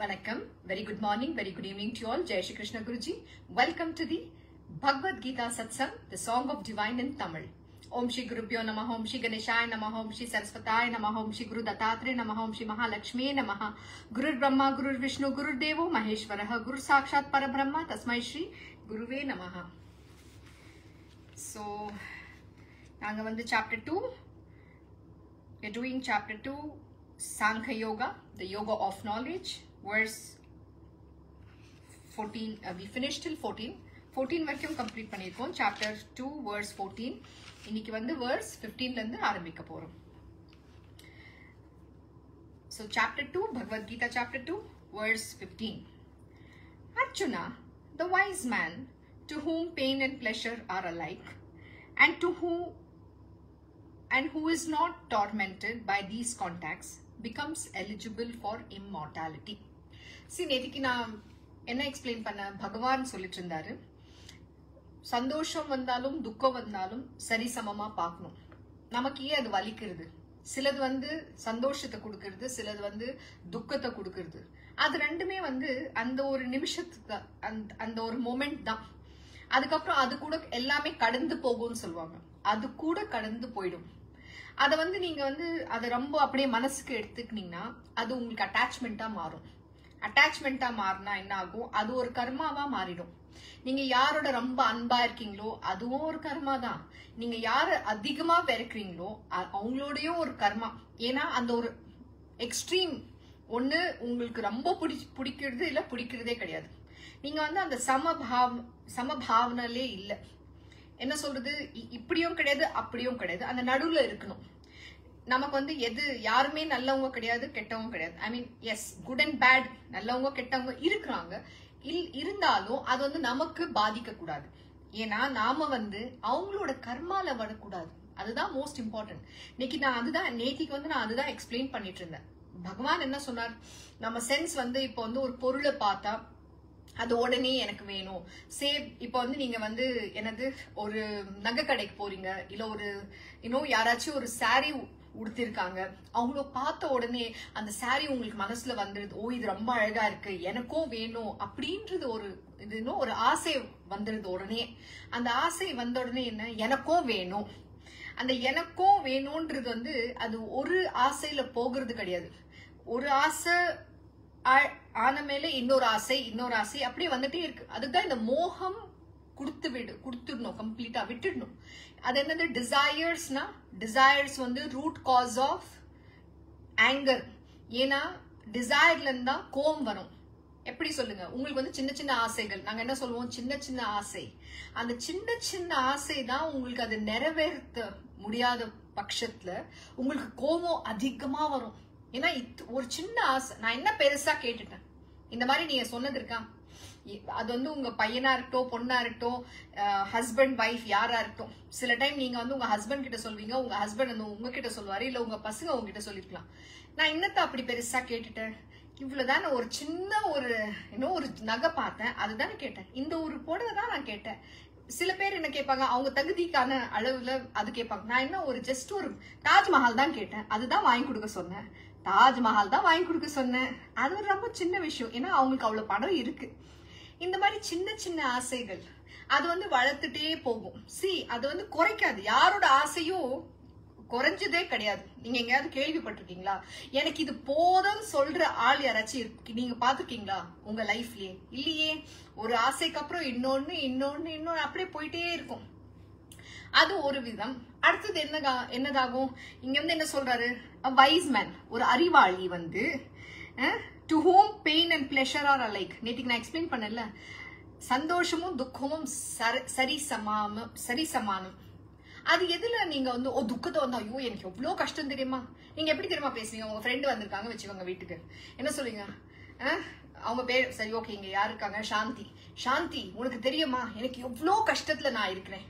Vanakkam. Very good morning, very good evening to you all. Jai Shri Krishna Guruji. Welcome to the Bhagavad Gita Satsang, the Song of Divine in Tamil. Om Shri Gurubhyo Namaha, Om Shri Ganeshaya Namaha, Om Shri Saraswataya Namaha, Om Shri Guru Dattatreya Namaha, Om Shri Mahalakshmi Namaha, Gurur Brahma, Gurur Vishnu, Gurur Devo Maheshwaraha, Guru Sakshat Parabrahma, Tasmai Shri Guruve Namaha. So, நாங்க வந்து chapter 2. We're doing chapter 2, Sankhya Yoga, the Yoga of Knowledge, verse 14. We finished till 14. 14 வரைக்கும் complete பண்ணிருக்கோம். Chapter 2, verse 14. இன்னைக்கு வந்து verse 15 ல இருந்து ஆரம்பிக்க போறோம். So chapter 2, Bhagavad Gita chapter 2, verse 15. Arjuna, the wise man, to whom pain and pleasure are alike, and who is not tormented by these contacts, becomes eligible for immortality. See, நேத்திக்கு நான் என்ன explain பண்ண பகவான் சொல்லிட்டு இருந்தாரு, சந்தோஷம் வந்தாலும் துக்கம் வந்தாலும் சரி சமமா பார்க்கணும். நமக்கு ஏன் அது வலிக்கிறது? சிலது வந்து சந்தோஷத்தை கொடுக்கறது, சிலது வந்து துக்கத்தை கொடுக்கறது. அது ரெண்டுமே வந்து அந்த ஒரு நிமிஷத்துக்கு அந்த ஒரு மொமெண்ட் தான். அதுக்கப்புறம் அது கூட எல்லாமே கடந்து போகும்னு சொல்லுவாங்க. அது கூட கடந்து போயிடும். அதை வந்து நீங்க வந்து அதை ரொம்ப அப்படியே மனசுக்கு எடுத்துக்கினீங்கன்னா அது உங்களுக்கு அட்டாச்மெண்டா மாறும். அட்டாச்மெண்டா மாறினா என்ன ஆகும்? அது ஒரு கர்மாவா மாறிடும். நீங்க யாரோட ரொம்ப அன்பா இருக்கீங்களோ அதுவும் ஒரு கர்மா தான். நீங்க யார அதிகமா வெறுக்கிறீங்களோ அவங்களோடயும் ஒரு கர்மா. ஏன்னா அந்த ஒரு எக்ஸ்ட்ரீம் ஒண்ணு உங்களுக்கு ரொம்ப பிடிக்கிறது இல்ல பிடிக்கிறதே கிடையாது. நீங்க வந்து அந்த சமபாவனாலே இல்ல. என்ன சொல்றது, இப்படியும் கிடையாது அப்படியும் கிடையாது, அந்த நடுவுல இருக்கணும். நமக்கு வந்து எது யாருமே நல்லவங்க கிடையாது கெட்டவங்க கிடையாது. ஐ மீன் எஸ், குட் அண்ட் பேட், நல்லவங்க கெட்டவங்க இருக்கிறாங்க. இருந்தாலும் அது வந்து நமக்கு பாதிக்க கூடாது. ஏன்னா நாம வந்து அவங்களோட கர்மால வரக்கூடாது. அதுதான் மோஸ்ட் இம்பார்ட்டன்ட். நேத்திக்கு வந்து நான் அதுதான் எக்ஸ்பிளைன் பண்ணிட்டு இருந்தேன். பகவான் என்ன சொன்னார், நம்ம சென்ஸ் வந்து இப்போ வந்து ஒரு பொருளை பார்த்தா அது உடனே எனக்கு வேணும். இப்ப வந்து நீங்க வந்து என்னது ஒரு நகை கடைக்கு போறீங்க, இல்ல ஒரு யாராச்சும் ஒரு சாரி உடுத்திருக்காங்க, அவங்கள பார்த்த உடனே அந்த சாரி உங்களுக்கு மனசுல வந்துடுது. ஓ, இது ரொம்ப அழகா இருக்கு, எனக்கும் வேணும் அப்படின்றது ஒரு ஆசை வந்துடுது. உடனே அந்த ஆசை வந்த உடனே என்ன, எனக்கும் வேணும். அந்த எனக்கும் வேணும்ன்றது வந்து அது ஒரு ஆசையில போகிறது கிடையாது. ஒரு ஆசை ஆன மேல இன்னொரு ஆசை அப்படியே வந்துட்டே இருக்கு. அதுதான் இந்த மோகம் கொடுத்துடணும், கம்ப்ளீட்டா விட்டுடணும். அது என்னது, டிசையர்ஸ்னா, டிசையர்ஸ் வந்து ரூட் காஸ் ஆஃப் ஆங்கர். ஏன்னா டிசையர்ல இருந்தா கோபம் வரும். எப்படி சொல்லுங்க, உங்களுக்கு வந்து சின்ன சின்ன ஆசைகள், நாங்க என்ன சொல்லுவோம், சின்ன சின்ன ஆசை. அந்த சின்ன சின்ன ஆசை தான் உங்களுக்கு அது நிறைவேற்ற முடியாத பட்சத்துல உங்களுக்கு கோபம் அதிகமா வரும். ஏன்னா ஒரு சின்ன ஆசை, நான் என்ன பெருசா கேட்டுட்டேன். இந்த மாதிரி நீங்க சொன்னது இருக்கா? அது வந்து உங்க பையனா இருக்கட்டும், பொண்ணா இருக்கட்டும், ஹஸ்பண்ட் ஒய்ஃப் யாரா இருக்கட்டும். சில டைம் நீங்க வந்து உங்க ஹஸ்பண்ட் கிட்ட சொல்வீங்க, உங்க ஹஸ்பண்ட் வந்து உங்ககிட்ட சொல்லுவாரு, இல்ல உங்க பசங்க உங்ககிட்ட சொல்லிருக்கலாம், நான் என்னத்த அப்படி பெருசா கேட்டுட்டேன், இவ்வளவுதான் ஒரு சின்ன ஒரு நகை பார்த்தேன், அதுதானே கேட்டேன், இந்த ஒரு புடவை தான் நான் கேட்டேன். சில பேர் என்ன கேட்பாங்க, அவங்க தகுதிக்கான அளவுல அது கேட்பாங்க. நான் என்ன ஒரு ஜஸ்ட் ஒரு தாஜ்மஹால் தான் கேட்டேன், அதுதான் வாங்கி கொடுக்க சொன்னேன், தாஜ்மஹால் தான் வாங்கி கொடுக்க சொன்னேன். அது ஒரு ரொம்ப சின்ன விஷயம். ஏன்னா அவங்களுக்கு அவ்வளவு பணம் இருக்கு. இந்த மாதிரி சின்ன சின்ன ஆசைகள் அது வந்து வளர்த்துட்டே போகும். அது வந்து குறைக்காது. யாரோட ஆசையும் குறைஞ்சதே கிடையாது. நீங்க எங்கேயாவது கேள்விப்பட்டிருக்கீங்களா? எனக்கு இது போதும்னு சொல்ற ஆள் யாராச்சும் நீங்க பாத்துருக்கீங்களா உங்க லைஃப்லயே? இல்லையே. ஒரு ஆசைக்கு அப்புறம் இன்னொன்னு அப்படியே போயிட்டே இருக்கும். அது ஒரு விதம். அடுத்தது என்னதாகும், இங்க வந்து என்ன சொல்றாரு, வைஸ் மேன், ஒரு அறிவாளி வந்து to whom pain and pleasure are alike. நேத்திக்கு நான் எக்ஸ்பிளைன் பண்ணல, சந்தோஷமும் துக்கமும் சரி சமானம். அது எதுல நீங்க வந்து துக்கத்தை வந்து ஐயோ எனக்கு எவ்வளவு கஷ்டம் தெரியுமா, நீங்க எப்படி தெரியுமா பேசுவீங்க? உங்க ஃப்ரெண்டு வந்திருக்காங்க வச்சுக்கோங்க வீட்டுக்கு, என்ன சொல்லுவீங்க? அவங்க பேர் சரி ஓகே, இங்க யாரு இருக்காங்க, சாந்தி, உனக்கு தெரியுமா எனக்கு எவ்வளவு கஷ்டத்துல நான் இருக்கிறேன்,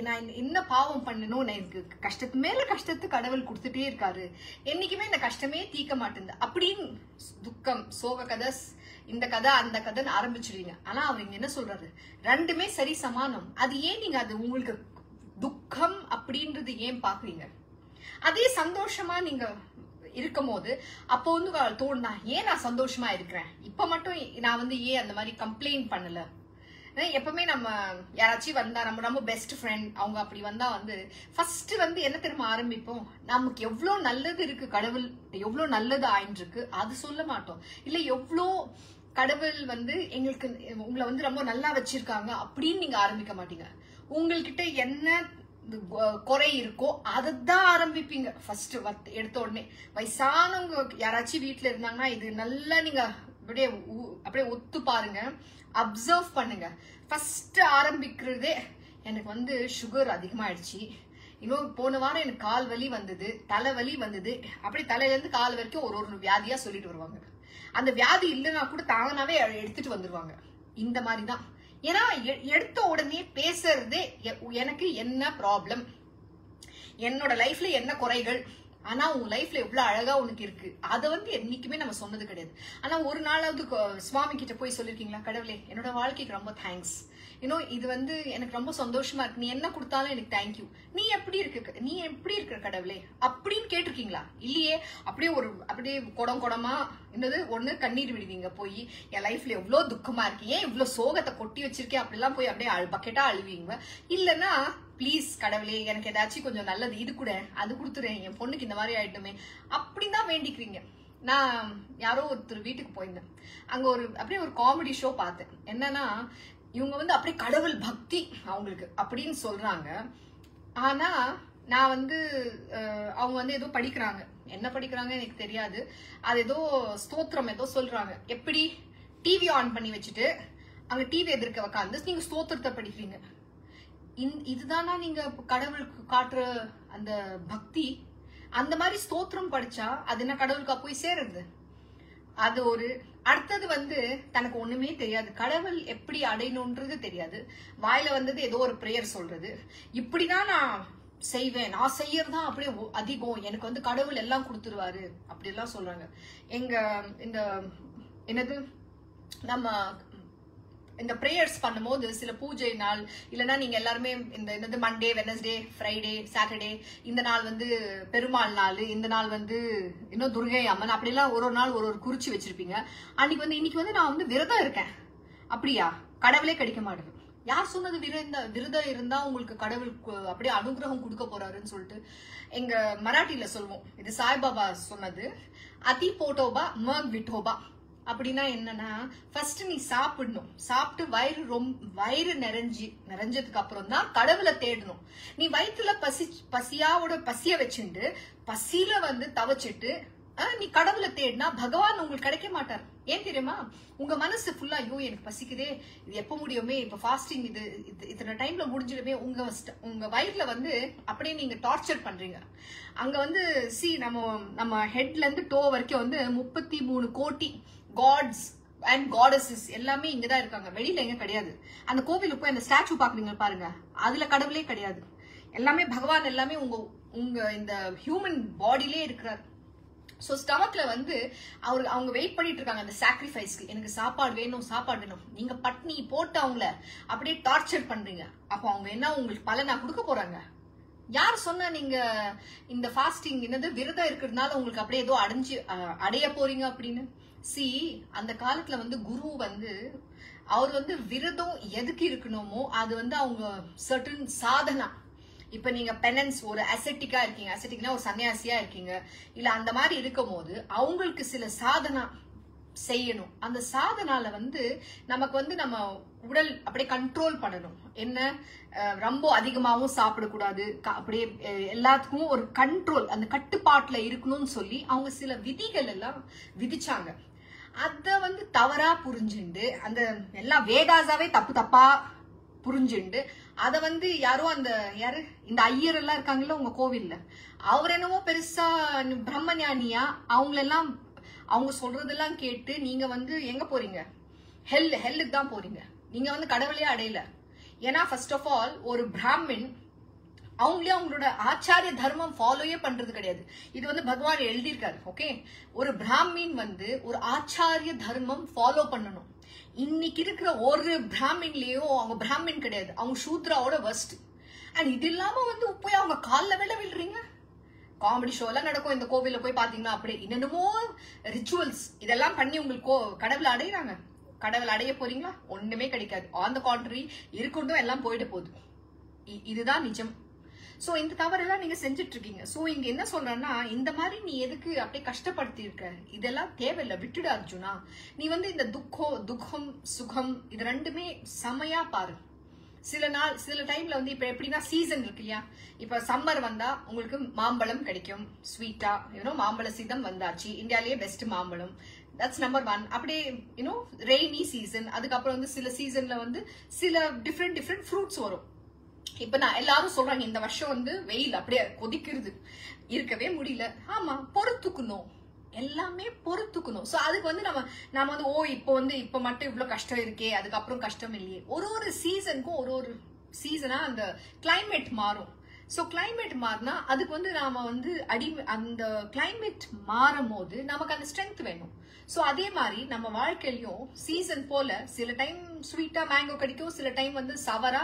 நான் என்ன பாவம் பண்ணணும், எனக்கு கஷ்டத்து மேல கஷ்டத்து கடவுள் கொடுத்துட்டே இருக்காரு, என்னைக்குமே இந்த கஷ்டமே தீக்க மாட்டேங்குது அப்படின்னு துக்கம், சோக கதை, இந்த கதை அந்த கதைன்னு ஆரம்பிச்சிருவீங்க. ஆனா அவங்க என்ன சொல்றாரு, ரெண்டுமே சரி சமானம். அது ஏன் நீங்க அது உங்களுக்கு துக்கம் அப்படின்றது ஏன் பாக்குறீங்க? அதே சந்தோஷமா நீங்க இருக்கும் போது அப்போ வந்து தோணுனா ஏன் நான் சந்தோஷமா இருக்கிறேன், இப்ப மட்டும் நான் வந்து ஏன் அந்த மாதிரி கம்ப்ளைண்ட் பண்ணல. எப்பவுமே நம்ம யாராச்சும் வந்தா நம்ம ரொம்ப பெஸ்ட் ஃப்ரெண்ட் அவங்க அப்படி வந்தா வந்து ஃபர்ஸ்ட் வந்து என்ன தெரியுமா ஆரம்பிப்போம், நமக்கு எவ்வளவு நல்லது இருக்கு, கடவுள் எவ்வளவு நல்லது ஆயின்னு இருக்கு அது சொல்ல மாட்டோம். இல்ல எவ்வளோ கடவுள் வந்து எங்களுக்கு உங்களை வந்து ரொம்ப நல்லா வச்சிருக்காங்க அப்படின்னு நீங்க ஆரம்பிக்க மாட்டீங்க. உங்கள்கிட்ட என்ன குறை இருக்கோ அதைத்தான் ஆரம்பிப்பீங்க ஃபர்ஸ்ட். எடுத்த உடனே வயசானவங்க யாராச்சும் வீட்டுல இருந்தாங்கன்னா இது நல்லா நீங்க அப்படியே ஒத்து பாருங்க, அப்சர்வ் பண்ணுங்க. ஃபர்ஸ்ட் ஆரம்பிக்கிறதே எனக்கு வந்து சுகர் அதிகமாயிடுச்சு, இன்னும் போன வாரம் எனக்கு கால் வலி வந்தது, தலைவலி வந்தது, அப்படி தலையில இருந்து கால் வரைக்கும் ஒரு வியாதியா சொல்லிட்டு வருவாங்க. அந்த வியாதி இல்லைன்னா கூட தானாவே எடுத்துட்டு வந்துருவாங்க. இந்த மாதிரிதான். ஏன்னா எடுத்த உடனே பேசுறதே எனக்கு என்ன ப்ராப்ளம், என்னோட லைஃப்ல என்ன குறைகள், ஆனா உங்க லைஃப்ல எவ்வளவு அழகா உனக்கு இருக்கு அதை வந்து என்னைக்குமே நம்ம சொன்னது கிடையாது. ஆனா ஒரு நாளாவது சுவாமி கிட்ட போய் சொல்லிருக்கீங்களா, கடவுளே என்னோட வாழ்க்கைக்கு ரொம்ப தேங்க்ஸ், இது வந்து எனக்கு ரொம்ப சந்தோஷமா இருக்கு, நீ என்ன கொடுத்தாலும் எனக்கு தேங்க்யூ, நீ எப்படி இருக்க கடவுளே அப்படின்னு கேட்டிருக்கீங்களா? இல்லையே. அப்படியே குடமா என்னது ஒண்ணு கண்ணீர் விடுவீங்க, போய் என் லைஃப்ல எவ்வளவு துக்கமா இருக்கு, ஏன் இவ்வளவு சோகத்தை கொட்டி வச்சிருக்கேன் அப்படிலாம் போய் அப்படியே பக்கெட்டா அழுவீங்க. இல்லன்னா பிளீஸ் கடவுளே எனக்கு ஏதாச்சும் கொஞ்சம் நல்லது இது கூட அது கொடுத்துறேன், என் பொண்ணுக்கு இந்த மாதிரி ஆயிட்டுமே அப்படிதான் வேண்டிக்கிறீங்க. நான் யாரோ ஒருத்தர் வீட்டுக்கு போயிருந்தேன், அங்க அப்படியே ஒரு காமெடி ஷோ பார்த்தேன். என்னன்னா இவங்க வந்து அப்படியே கடவுள் பக்தி அவங்களுக்கு அப்படின்னு சொல்றாங்க. ஆனா நான் வந்து அவங்க வந்து ஏதோ படிக்கிறாங்க, என்ன படிக்கிறாங்க எனக்கு தெரியாது, அது ஏதோ ஸ்தோத்திரம் ஏதோ சொல்றாங்க. எப்படி டிவி ஆன் பண்ணி வச்சுட்டு அங்க டிவி எதிர்க்க உட்காந்து நீங்க ஸ்தோத்திரத்தை படிக்கிறீங்க. இதுதானா நீங்க கடவுளுக்கு காட்டுற அந்த பக்தி? அந்த மாதிரி ஸ்தோத்திரம் படிச்சா அது என்ன கடவுளுக்கா போய் சேருது? அது அடுத்தது வந்து தனக்கு ஒண்ணுமே தெரியாது, கடவுள் எப்படி அடையணும்ன்றது தெரியாது, வாயில வந்தது ஏதோ ஒரு பிரேயர் சொல்றது, இப்படிதான் நான் செய்வேன், நான் செய்யறதுதான் அப்படியே அதிகம், எனக்கு வந்து கடவுள் எல்லாம் கொடுத்துருவாரு அப்படி எல்லாம் சொல்றாங்க. இந்த என்னது நம்ம இந்த பிரேயர்ஸ் பண்ணும்போது சில பூஜை நாள் இல்லைன்னா நீங்க எல்லாருமே இந்த மண்டே, வெனஸ்டே, ஃப்ரைடே, சாட்டர்டே, இந்த நாள் வந்து பெருமாள் நாள், இந்த நாள் வந்து இன்னும் துர்கை அம்மன், அப்படிலாம் ஒரு நாள் ஒரு குறிச்சு வச்சிருப்பீங்க. அன்னைக்கு வந்து இன்னைக்கு வந்து நான் வந்து விரதம் இருக்கேன், அப்படியா கடவுளே கிடைக்க மாட்டேங்குது. யார் சொன்னது விரதம் இருந்தா உங்களுக்கு கடவுள் அப்படியே அனுகிரகம் கொடுக்க போறாருன்னு சொல்லிட்டு? எங்க மராட்டியில சொல்லுவோம், இது சாய்பாபா சொன்னது, அதி போட்டோபா மர்க் விட்டோபா. அப்படின்னா என்னன்னா ஃபர்ஸ்ட் நீ சாப்பிடணும், சாப்பிட்டு வயிறு நிறைஞ்சதுக்கு அப்புறம் தான் கடவுளை தேடணும். நீ வயிற்றுல பசிய வச்சுட்டு பசியில வந்து தவச்சிட்டு நீ கடவுளை தேடினா பகவான் உங்களுக்கு கிடைக்க மாட்டார். ஏன் தெரியுமா? உங்க மனசு ஃபுல்லா ஐயோ எனக்கு பசிக்குதே, இது எப்ப முடியுமே, இப்ப ஃபாஸ்டிங் இது இத்தனை டைம்ல முடிஞ்சிடுமே, உங்க வயிறுல வந்து அப்படியே நீங்க டார்ச்சர் பண்றீங்க. அங்க வந்து நம்ம ஹெட்ல இருந்து டோ வரைக்கும் வந்து 33 கோடி காட்ஸ் அண்ட் காடஸஸ் எல்லாமே இங்கதான் இருக்காங்க, வெளியில எங்க கிடையாது. அந்த கோவிலுக்கு போய் அந்த ஸ்டாச்சு பாக்குறீங்க பாருங்க, அதுல கடவுளே கிடையாது, எல்லாமே பகவான், எல்லாமே உங்க இந்த ஹியூமன் பாடியிலே இருக்கிறார். சோ ஸ்டமக்ல வந்து அவங்க வெயிட் பண்ணிட்டு இருக்காங்க அந்த சாக்ரிஃபைஸ்க்கு, எனக்கு சாப்பாடு வேணும். நீங்க பட்னி போட்டு அவங்கள அப்படியே டார்ச்சர் பண்றீங்க. அப்போ அவங்க என்ன உங்களுக்கு பலனா கொடுக்க போறாங்க? யார் சொன்னா நீங்க இந்த ஃபாஸ்டிங் என்னது விரதம் இருக்கிறதுனால உங்களுக்கு அப்படியே ஏதோ அடைய போறீங்க அப்படின்னு? அந்த காலத்துல வந்து குரு வந்து அவர் வந்து விரதம் எதுக்கு இருக்கணுமோ அது வந்து அவங்க சர்டன் சாதனா. இப்ப நீங்க பெனன்ஸ் ஒரு அசெட்டிக்கா இருக்கீங்க, அசெட்டிக்னா ஒரு சன்னியாசியா இருக்கீங்க, இல்ல அந்த மாதிரி இருக்கும் போது அவங்களுக்கு சில சாதனா செய்யணும். அந்த சாதனால வந்து நமக்கு வந்து நம்ம உடல் அப்படியே கண்ட்ரோல் பண்ணணும். என்ன ரொம்ப அதிகமாகவும் சாப்பிடக்கூடாது, அப்படியே எல்லாத்துக்கும் ஒரு கண்ட்ரோல், அந்த கட்டுப்பாட்டுல இருக்கணும்னு சொல்லி அவங்க சில விதிகள் எல்லாம் விதிச்சாங்க. அத வந்து தவறா புரிஞ்சுண்டு அந்த எல்லாம் வேதாசாவே தப்பா புரிஞ்சுண்டு அத வந்து யாரோ இந்த ஐயர் எல்லாம் இருக்காங்கல்ல உங்க கோவில்ல, அவர் என்னவோ பெருசா பிரம்மஞானியா அவங்களெல்லாம் அவங்க சொல்றதெல்லாம் கேட்டு நீங்க வந்து எங்க போறீங்க? ஹெல்லுக்கு தான் போறீங்க. நீங்க வந்து கடவுளையே அடையல. ஏன்னா ஃபர்ஸ்ட் ஆஃப் ஆல் ஒரு பிராமின் அவங்களே அவங்களோட ஆச்சாரிய தர்மம் ஃபாலோயே பண்றது கிடையாது. இது வந்து பகவான் எழுதியிருக்காரு. ஓகே, ஒரு பிராமின் வந்து ஒரு ஆச்சாரிய தர்மம் ஃபாலோ பண்ணணும். இன்னைக்கு இருக்கிற ஒரு பிராமின்லயும் அவங்க பிராமின் கிடையாது, அவங்க சூத்ராவோட வர்ஸ்ட். அண்ட் இது இல்லாம வந்து போய் அவங்க காலில் வேலை விழுறீங்க. காமெடி ஷோ எல்லாம் நடக்கும் இந்த கோவில்ல போய் பாத்தீங்கன்னா அப்படியே என்னென்னமோ ரிச்சுவல்ஸ் இதெல்லாம் பண்ணி உங்களுக்கு கடவுளை அடையிறாங்க. கடவுள் அடைய போறீங்களா? ஒண்ணுமே கிடைக்காது. ஆன் த கான்ட்ரரி இருக்கிறதும் எல்லாம் போயிட்டு போகுது. இதுதான் நிஜம். சோ இந்த தவறெல்லாம் நீங்க செஞ்சுட்டு இருக்கீங்க. சோ இங்க என்ன சொல்றேன்னா, இந்த மாதிரி நீ எதுக்கு அப்படியே கஷ்டப்படுத்தி இருக்க? இதெல்லாம் தேவையில்லை, விட்டுடு அர்ஜுனா. நீ வந்து இந்த துக்கம் சுகம் இது ரெண்டுமே செமையா பாரு. சில டைம்ல வந்து இப்ப எப்படின்னா சீசன் இருக்கு இல்லையா, இப்ப சம்மர் வந்தா உங்களுக்கு மாம்பழம் கிடைக்கும் ஸ்வீட்டா, மாம்பழ சீசன் வந்தாச்சு. இந்தியாலேயே பெஸ்ட் மாம்பழம், தட்ஸ் நம்பர் 1. அப்படியே ரெய்னி சீசன். அதுக்கப்புறம் வந்து சில சீசன்ல வந்து சில டிஃப்ரெண்ட் ஃப்ரூட்ஸ் வரும். இப்ப நான் எல்லாரும் சொல்றாங்க இந்த வருஷம் வந்து வெயில் அப்படியே கொதிக்கிறது, இருக்கவே முடியல. ஆமா, பொறுத்துக்கணும், எல்லாமே பொறுத்துக்கணும். சோ அதுக்கு வந்து நம்ம வந்து இப்ப மட்டும் இவ்வளவு கஷ்டம் இருக்கே, அதுக்கப்புறம் கஷ்டம் இல்லையே. ஒரு சீசனுக்கும் ஒரு சீசனா அந்த கிளைமேட் மாறும். சோ கிளைமேட் மாறினா அதுக்கு வந்து நாம வந்து அந்த கிளைமேட் மாறும் போது நமக்கு அந்த ஸ்ட்ரென்த் வேணும். சோ அதே மாதிரி நம்ம வாழ்க்கையிலயும் சீசன் போல சில டைம் ஸ்வீட்டா மேங்கோ கிடைக்கும், சில டைம் வந்து சவரா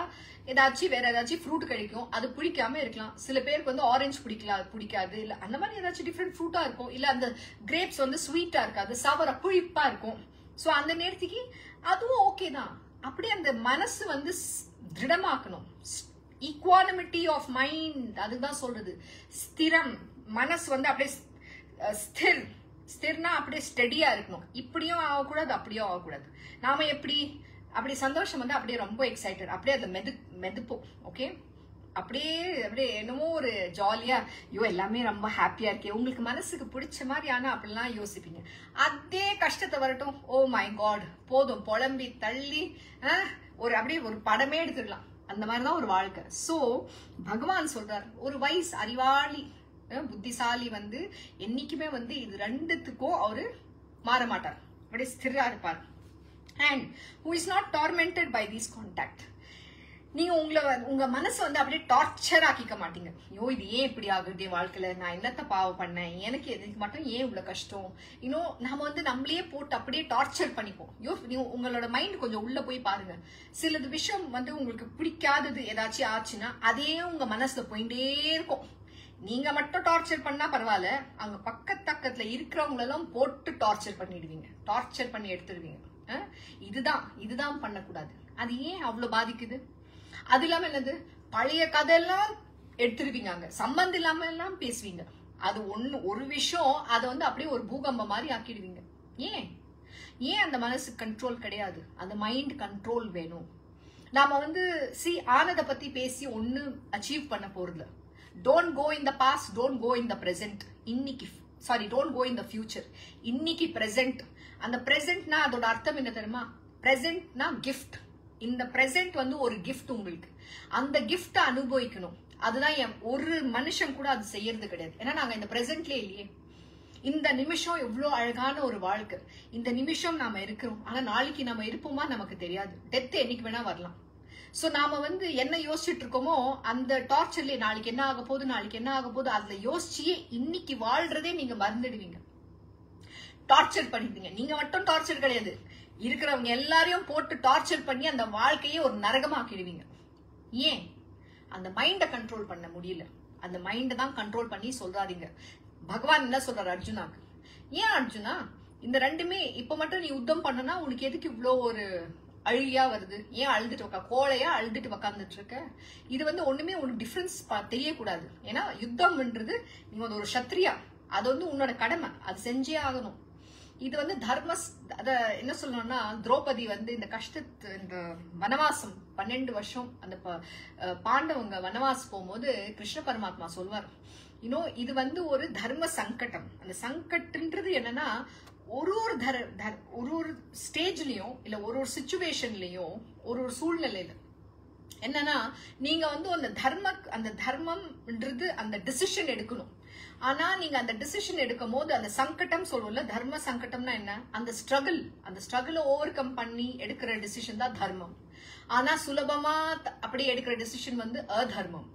வேற ஏதாச்சும் ஃப்ரூட் கிடைக்கும், அது பிடிக்காம இருக்கலாம். சில பேருக்கு வந்து ஆரஞ்சு பிடிக்காது, இல்ல அந்த மாதிரி ஏதாச்சும் டிஃப்ரெண்ட் ஃப்ரூட்டா இருக்கும். இல்ல அந்த கிரேப்ஸ் வந்து ஸ்வீட்டா இருக்காது, சவரா புளிப்பா இருக்கும். சோ அந்த நேரத்துக்கு அதுவும் ஓகே தான். அப்படியே அந்த மனசு வந்து திருடமாக்கணும். ஈக்வானிமிட்டி ஆஃப் மைண்ட், அதுதான் சொல்றது. ஸ்திரம் மனசு வந்து அப்படியே ஸ்திர்னா அப்படியே ஸ்டெடியா இருக்கணும். இப்படியும் ஆகக்கூடாது, அப்படியும் ஆகக்கூடாது. நாம அப்படி சந்தோஷம் வந்து அப்படியே ரொம்ப எக்ஸைட்டட், அப்படியே அதை மெதுப்போம். ஓகே, அப்படியே என்னமோ ஒரு ஜாலியா, எல்லாமே ரொம்ப ஹாப்பியா இருக்கே, உங்களுக்கு மனசுக்கு பிடிச்ச மாதிரி. ஆனா அப்படிலாம் யோசிப்பீங்க. அதே கஷ்டத்தை வரட்டும், ஓ மை காட், போதும், புலம்பி தள்ளி அப்படியே ஒரு படமே எடுத்துடலாம். அந்த மாதிரிதான் ஒரு வாழ்க்கை. சோ பகவான் சொல்றார், ஒரு வயசு அறிவாளி புத்திசாலி வந்து என்னைக்குமே வந்து இது ரெண்டுத்துக்கும் அவரு மாற மாட்டார், அப்படியே ஸ்திரா இருப்பார். And who is not tormented by these contact. நீங்க உங்க மனசு வந்து அப்படியே டார்ச்சர் ஆக்கிக்க மாட்டீங்க. இது ஏன் இப்படி ஆகுது வாழ்க்கையில, நான் என்னத்த பாவம் பண்ணேன், எனக்கு எதுக்கு மட்டும் ஏன் இவ்வளவு கஷ்டம், நாம வந்து நம்மளே போட்டு அப்படியே டார்ச்சர் பண்ணிப்போம். நீங்க உங்களோட மைண்ட் கொஞ்சம் உள்ள போய் பாருங்க. சிலது விஷயம் வந்து உங்களுக்கு பிடிக்காதது ஏதாச்சும் ஆச்சுன்னா அதே உங்க மனசுல போயிட்டே இருக்கும். நீங்க மட்டும் டார்ச்சர் பண்ணா பரவாயில்ல, அங்க பக்கத்துல இருக்கிறவங்களெல்லாம் போட்டு டார்ச்சர் பண்ணிடுவீங்க, டார்ச்சர் பண்ணி எடுத்துடுவீங்க. இதுதான் பண்ணக்கூடாது. அது ஏன் அவ்வளவு பாதிக்குது? அது இல்லாம என்னது, பழைய கதையெல்லாம் எடுத்துருவீங்க, அங்க சம்பந்தம் இல்லாம எல்லாம் பேசுவீங்க. அது ஒரு விஷயம், அதை வந்து அப்படியே ஒரு பூகம்பம் மாதிரி ஆக்கிடுவீங்க. ஏன் அந்த மனசு கண்ட்ரோல் கிடையாது? அந்த மைண்ட் கண்ட்ரோல் வேணும். நாம வந்து ஆனதை பத்தி பேசி ஒண்ணு அச்சீவ் பண்ண போறது. Don't go in the past, don't go in the present. Don't go in the future. இன்னைக்கு பிரசன்ட். அந்த பிரசன்ட்னா அதோட அர்த்தம் என்ன தெரியுமா? பிரசன்ட்னா கிஃப்ட். இந்த பிரசன்ட் வந்து ஒரு கிஃப்ட் உங்களுக்கு. அந்த கிஃப்ட் அனுபவிக்கணும். அதுதான் ஒரு மனுஷன் கூட அது செய்யறது கிடையாது. ஏன்னா நாங்க இந்த பிரசன்ட்லயே இல்லையே. இந்த நிமிஷம் எவ்வளவு அழகான ஒரு வாழ்க்கை. இந்த நிமிஷம் நாம இருக்கிறோம். ஆனா நாளைக்கு நாம இருப்போமா நமக்கு தெரியாது. டெத் என்னைக்கு வேணா வரலாம். சோ நாம வந்து என்ன யோசிச்சுட்டு இருக்கோமோ அந்த டார்ச்சர்லயே நாளைக்கு என்ன ஆக போகுது அதுல யோசிச்சியே இன்னைக்கு வாழ்றதே நீங்க மறந்துடுவீங்க. டார்ச்சர் பண்ணிடுவீங்க. நீங்க மட்டும் டார்ச்சர் கிடையாது, இருக்கிறவங்க எல்லாரையும் போட்டு டார்ச்சர் பண்ணி அந்த வாழ்க்கையே ஒரு நரகமாக்கிடுவீங்க. ஏன்? அந்த மைண்ட கண்ட்ரோல் பண்ண முடியல. அந்த மைண்ட தான் கண்ட்ரோல் பண்ணி சொல்றாதீங்க. பகவான் என்ன சொல்றாரு அர்ஜுனாக்கு? ஏன் அர்ஜுனா, இந்த ரெண்டுமே இப்ப மட்டும் நீ யுத்தம் பண்ணனா உனக்கு எதுக்கு இவ்வளோ ஒரு அழுகியா வருது? ஏன் அழுதுட்டு கோழையா அழுதுட்டு உக்காந்துட்டு இருக்க? இது வந்து ஒண்ணுமே உனக்கு டிஃபரன்ஸ் தெரியக்கூடாது. ஏன்னா யுத்தம்ன்றது நீ வந்து ஒரு சத்ரியா, அது வந்து உன்னோட கடமை, அது செஞ்சே ஆகணும். இது வந்து அத என்ன சொல்லணும்னா, திரௌபதி வந்து இந்த இந்த வனவாசம் 12 வருஷம் அந்த பாண்டவங்க வனவாசம் போகும்போது கிருஷ்ண பரமாத்மா சொல்வார், இது வந்து ஒரு தர்ம சங்கடம். அந்த சங்கட்ன்றது என்னன்னா, ஒரு ஸ்டேஜ்லயும் இல்ல ஒரு சிச்சுவேஷன்லயும் ஒரு சூழ்நிலையில என்னன்னா நீங்க வந்து அந்த தர்மம்ன்றது அந்த டிசிஷன் எடுக்கணும். ஆனா நீங்க அந்த டிசிஷன் எடுக்கும் போது அந்த சங்கடம் சொல்லுவோம்ல, தர்ம சங்கடம்னா என்ன? அந்த ஸ்ட்ரகிள் ஓவர் கம் பண்ணி எடுக்கிற டிசிஷன் தான் தர்மம். ஆனா சுலபமா அப்படி எடுக்கிற டிசிஷன் வந்து அதர்மம்.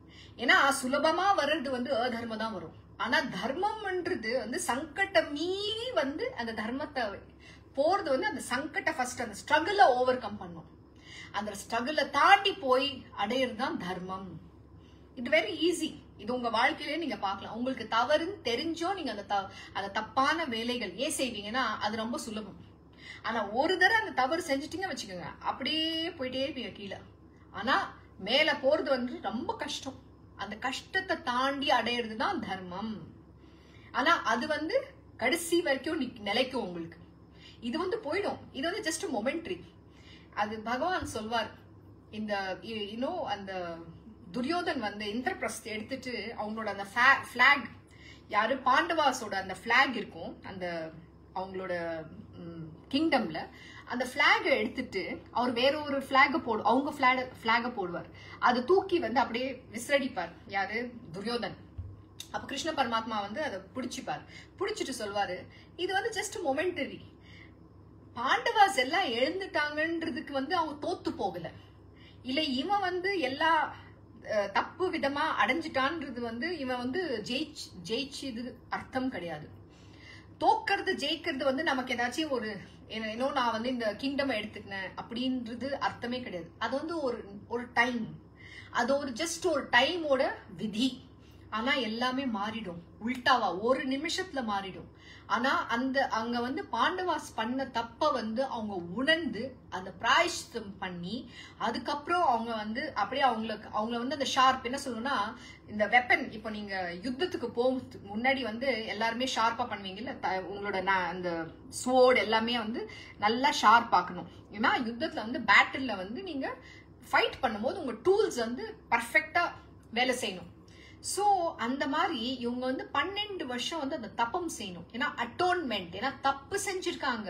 ஏன்னா சுலபமா வர்றது வந்து அதர்மம் தான் வரும். ஆனா தர்மம்ன்றது வந்து சங்கடம் மீறி வந்து அந்த தர்மத்தை போறது வந்து அந்த சங்கட்ட ஃபர்ஸ்ட் அந்த ஸ்ட்ரகிள ஓவர் கம் பண்ணும். அந்த ஸ்ட்ரகிள தாண்டி போய் அடையிறது தான் தர்மம். இது வெரி ஈஸி. இது உங்க வாழ்க்கையிலே நீங்க பார்க்கலாம். உங்களுக்கு தவறுன்னு தெரிஞ்சோ நீங்க அந்த தப்பான வேலைகள் ஏன் செய்வீங்கன்னா அது ரொம்ப சுலபம். ஆனா ஒரு தடவை அந்த தவறு செஞ்சுட்டீங்க வச்சுக்கோங்க, அப்படியே போயிட்டே இருப்பீங்க கீழே. ஆனா மேல போறது வந்து ரொம்ப கஷ்டம். அந்த கஷ்டத்தை தாண்டி அடையிறதுதான் தர்மம். ஆனா அது வந்து கடைசி வரைக்கும் நிலைக்கும் உங்களுக்கு. இது வந்து போயிடும். இது வந்து ஜஸ்ட் மொமெண்ட்ரி. அது பகவான் சொல்வார். இந்த அந்த துரியோதன் வந்து இந்திரபிரஸ்த் எடுத்துட்டு அவங்களோட அந்த பிளாக், யாரு பாண்டவாஸோட அந்த பிளாக் இருக்கும் அந்த அவங்களோட கிங்டம்ல, அந்த பிளாக எடுத்துட்டு அவர் வேற ஒரு பிளாக அவங்க பிளாக போடுவார். அதை தூக்கி வந்து அப்படியே விசிறடிப்பார் யாரு, துரியோதன். அப்ப கிருஷ்ண பரமாத்மா வந்து அதை பிடிச்சிப்பார். பிடிச்சிட்டு சொல்வாரு, இது வந்து ஜஸ்ட் மொமெண்டரி. பாண்டவாஸ் எல்லாம் எழுந்துட்டாங்கன்றதுக்கு வந்து அவங்க தோத்து போகல, இல்ல இவன் வந்து எல்லா தப்பு விதமா அடைஞ்சிட்டான்றது வந்து இவன் வந்து ஜெயிச்சது அர்த்தம் கிடையாது. தோக்கிறது ஜெயிக்கிறது வந்து நமக்கு ஏதாச்சும் ஒரு நான் வந்து இந்த கிங்டம் எடுத்துக்கினேன் அப்படின்றது அர்த்தமே கிடையாது. அது வந்து ஒரு டைம், அது ஒரு ஜஸ்ட் ஒரு டைமோட விதி. ஆனா எல்லாமே மாறிடும், உல்டாவா ஒரு நிமிஷத்துல மாறிடும். ஆனா அங்க வந்து பாண்டவாஸ் பண்ண தப்ப வந்து அவங்க உணர்ந்து அந்த பிராயஷ்டம் பண்ணி அதுக்கப்புறம் அவங்க வந்து அப்படியே அவங்கள வந்து அந்த ஷார்ப் என்ன சொல்லணும்னா, இந்த வெப்பன், இப்போ நீங்க யுத்தத்துக்கு போகிறதுக்கு முன்னாடி வந்து எல்லாருமே ஷார்ப்பா பண்ணுவீங்கல்ல, உங்களோட அந்த ஸ்வோர்ட் எல்லாமே வந்து நல்லா ஷார்ப் ஆக்கணும். ஏன்னா யுத்தத்துல வந்து பேட்டில்ல வந்து நீங்க ஃபைட் பண்ணும்போது உங்க டூல்ஸ் வந்து பர்ஃபெக்டா வேலை செய்யணும். சோ அந்த மாதிரி இவங்க வந்து 12 வருஷம் வந்து அந்த தப்பம் செய்யணும். ஏன்னா அட்டோன்மெண்ட், ஏன்னா தப்பு செஞ்சிருக்காங்க,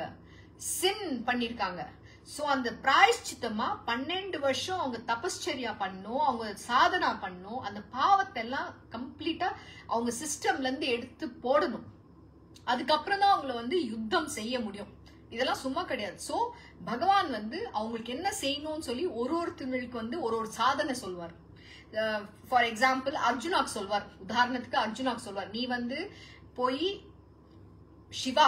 சின் பண்ணிருக்காங்க. சோ அந்த பிராயஷ்சித்தமா 12 வருஷம் அவங்க தபஸ்சரியா பண்ணும், அவங்க சாதனா பண்ணும், அந்த பாவத்தை எல்லாம் கம்ப்ளீட்டா அவங்க சிஸ்டம்ல இருந்து எடுத்து போடணும். அதுக்கப்புறம் தான் அவங்கள வந்து யுத்தம் செய்ய முடியும். இதெல்லாம் சும்மா கிடையாது. சோ பகவான் வந்து அவங்களுக்கு என்ன செய்யணும்னு சொல்லி ஒருத்தங்களுக்கு வந்து ஒரு சாதனை சொல்வார். ஃபார் எக்ஸாம்பிள் அர்ஜுனாக்கு சொல்வார், உதாரணத்துக்கு அர்ஜுனாக்கு சொல்வார், நீ வந்து போய் சிவா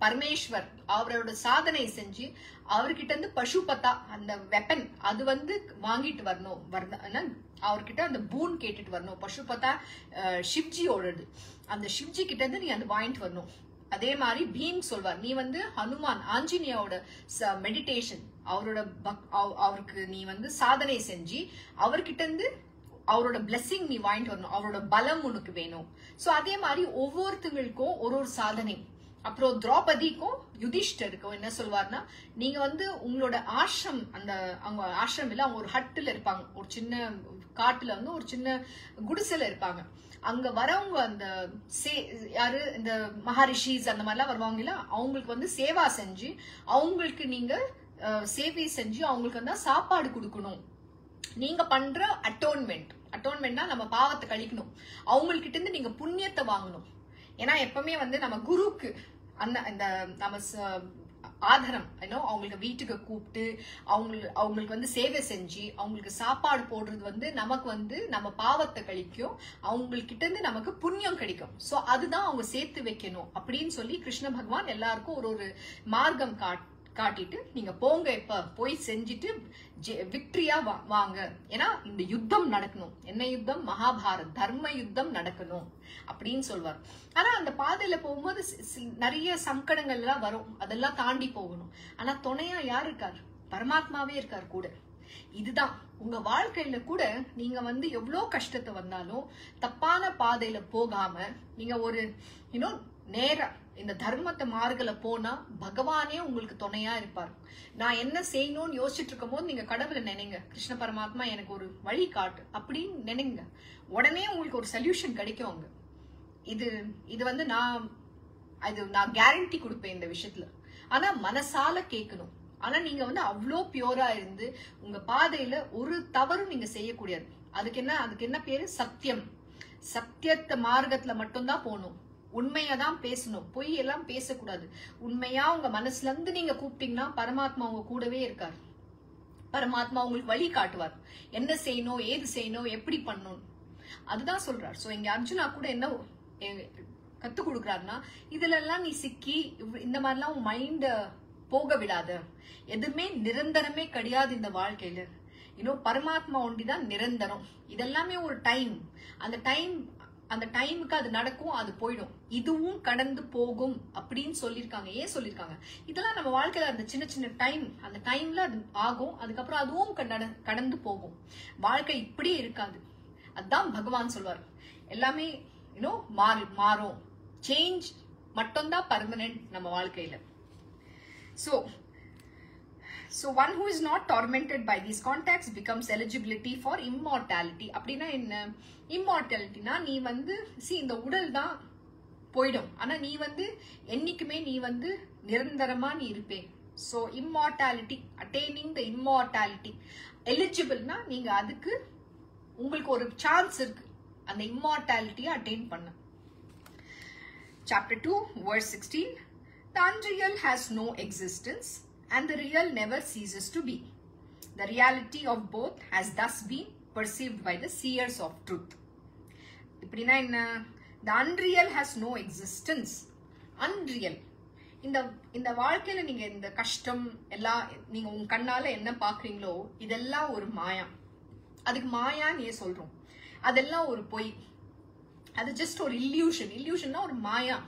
பரமேஸ்வர் அவரோட சாதனை செஞ்சு அவர்கிட்ட இருந்து பசுபதா அந்த வெப்பன் அது வந்து வாங்கிட்டு வரணும், அவர்கிட்ட அந்த பூன் கேட்டுட்டு வரணும். பசுபதா சிவ்ஜியோடது, அந்த சிவ்ஜி கிட்ட இருந்து நீ அது வாங்கிட்டு வரணும். அதே மாதிரி பீம் சொல்வார், நீ வந்து ஹனுமான் ஆஞ்சநேயோட மெடிடேஷன் அவருக்கு நீ வந்து சாதனை செஞ்சு அவர்கிட்ட இருந்து அவரோட பிளெஸிங் நீ வாங்கிட்டு வரணும், அவரோட பலம் உனக்கு வேணும். சோ அதே மாதிரி ஒவ்வொருத்தங்களுக்கும் ஒரு சாதனை. அப்புறம் திரௌபதிக்கும் யுதிஷ்டருக்கும் என்ன சொல்வார்னா, நீங்க வந்து உங்களோட ஆசிரம், அவங்க ஆசிரம் இல்ல, அவங்க ஒரு ஹட்டுல இருப்பாங்க, ஒரு சின்ன காட்டுல வந்து ஒரு சின்ன குடிசைல இருப்பாங்க. அங்க வரவங்க அந்த யாரு இந்த மகாரிஷிஸ் அந்த மாதிரிலாம் வருவாங்க இல்ல, அவங்களுக்கு வந்து சேவா செஞ்சு அவங்களுக்கு நீங்க சேவை செஞ்சு அவங்களுக்கு வந்து சாப்பாடு கொடுக்கணும். நீங்க பண்ற அட்டோன்மெண்ட்னா நம்ம பாவத்தை கழிக்கணும், அவங்ககிட்ட இருந்து நீங்க புண்ணியத்தை வாங்கணும். ஏன்னா எப்பவுமே வந்து நம்ம குருக்கு அந்த நம்ம ஆதரம் அவங்களுக்கு வீட்டுக்கு கூப்பிட்டு அவங்களுக்கு வந்து சேவை செஞ்சு அவங்களுக்கு சாப்பாடு போடுறது வந்து நமக்கு வந்து நம்ம பாவத்தை கழிக்கும், அவங்ககிட்ட இருந்து நமக்கு புண்ணியம் கிடைக்கும். சோ அதுதான் அவங்க சேர்த்து வைக்கணும் அப்படின்னு சொல்லி கிருஷ்ண பகவான் எல்லாருக்கும் ஒரு மார்க்கம் காட்டிட்டு, நீங்க போங்க, இப்ப போய் செஞ்சுட்டு விக்டரியா வாங்க. ஏன்னா இந்த யுத்தம் நடக்கணும். என்ன யுத்தம்? மகாபாரத் தர்ம யுத்தம் நடக்கணும் அப்படின்னு சொல்வார். ஆனா அந்த பாதையில போகும்போது நிறைய சங்கடங்கள் எல்லாம் வரும், அதெல்லாம் தாண்டி போகணும். ஆனா துணையா யார் இருக்கார்? பரமாத்மாவே இருக்கார் கூட. இதுதான் உங்க வாழ்க்கையில கூட நீங்க வந்து எவ்வளவு கஷ்டத்தை வந்தாலும் தப்பான பாதையில போகாம நீங்க ஒரு நேரா இந்த தர்மத்தை மார்கல போனா பகவானே உங்களுக்கு துணையா இருப்பார். நான் என்ன செய்யணும்னு யோசிச்சுட்டு இருக்கும் போது நீங்க கடவுளை நினைங்க, கிருஷ்ண பரமாத்மா எனக்கு ஒரு வழி காட்டு அப்படின்னு நினைங்க, உடனே உங்களுக்கு ஒரு சொல்யூஷன் கிடைக்கும் அங்க. இது வந்து நான் கேரண்டி கொடுப்பேன் இந்த விஷயத்துல. ஆனா மனசால கேட்கணும். ஆனா நீங்க வந்து அவ்வளோ பியூரா இருந்து உங்க பாதையில ஒரு தவறும் நீங்க செய்யக்கூடாது. அதுக்கு என்ன பேரு? சத்தியம். சத்தியத்தை மார்க்கத்துல மட்டும்தான் போகணும், உண்மையதான் பேசணும், பொய் எல்லாம் பேசக்கூடாது. உண்மையா உங்க மனசுல இருந்து நீங்க கூப்பிட்டீங்கன்னா பரமாத்மா உங்க கூடவே இருக்காரு. பரமாத்மா உங்களுக்கு வழி காட்டுவார், என்ன செய்யணும், ஏது செய்யணும், எப்படி பண்ணணும். அதுதான் சொல்றார். சோ இங்க அர்ஜுனா கூட என்ன கத்து கொடுக்குறாருன்னா, இதுல எல்லாம் நீ சிக்கி இந்த மாதிரிலாம் உன் மைண்ட போக விடாத. எதுவுமே நிரந்தரமே கிடையாது இந்த வாழ்க்கையில. பரமாத்மா ஒண்டிதான் நிரந்தரம். இதெல்லாமே ஒரு டைம். அந்த டைமுக்கு அது நடக்கும், அது போயிடும். இதுவும் கடந்து போகும் அப்படின்னு சொல்லியிருக்காங்க. ஏன் சொல்லியிருக்காங்க? இதெல்லாம் நம்ம வாழ்க்கையில அந்த சின்ன சின்ன டைம், அந்த டைம்ல அது ஆகும், அதுக்கப்புறம் அதுவும் கடந்து போகும். வாழ்க்கை இப்படியே இருக்காது. அதுதான் பகவான் சொல்வார். எல்லாமே மாறும். சேஞ்ச் மட்டும்தான் பர்மனன்ட் நம்ம வாழ்க்கையில. So one who is not tormented by these contacts becomes eligibility for immortality. அப்படின்னா என்ன? இம்மார்டாலிட்டினா நீ இந்த உடல் தான் போயிடும், ஆனா நீ என்னைக்குமே நீ நிரந்தரமா நீ இருப்பே. So immortality, attaining the immortality. எலிஜிபிள்னா நீங்க அதுக்கு உங்களுக்கு ஒரு சான்ஸ் இருக்கு அந்த இம்மார்டாலிட்டியை அட்டைன் பண்ண. Chapter 2 verse 16. The unreal has no existence and the real never ceases to be. The reality of both has thus been perceived by the seers of truth. இப்படின்னா என்ன? The unreal has no existence. Unreal. இந்த வாழ்க்கையில நீங்க இந்த கஷ்டம் எல்லாம் நீங்க உங்க கண்ணால என்ன பாக்குறீங்களோ இதெல்லாம் ஒரு மாயா. அதுக்கு மாயான்னு ஏன் சொல்றோம்? அதெல்லாம் ஒரு பொய். அது ஜஸ்ட் ஒரு இல்யூஷன். இல்யூஷன்னா ஒரு மாயா.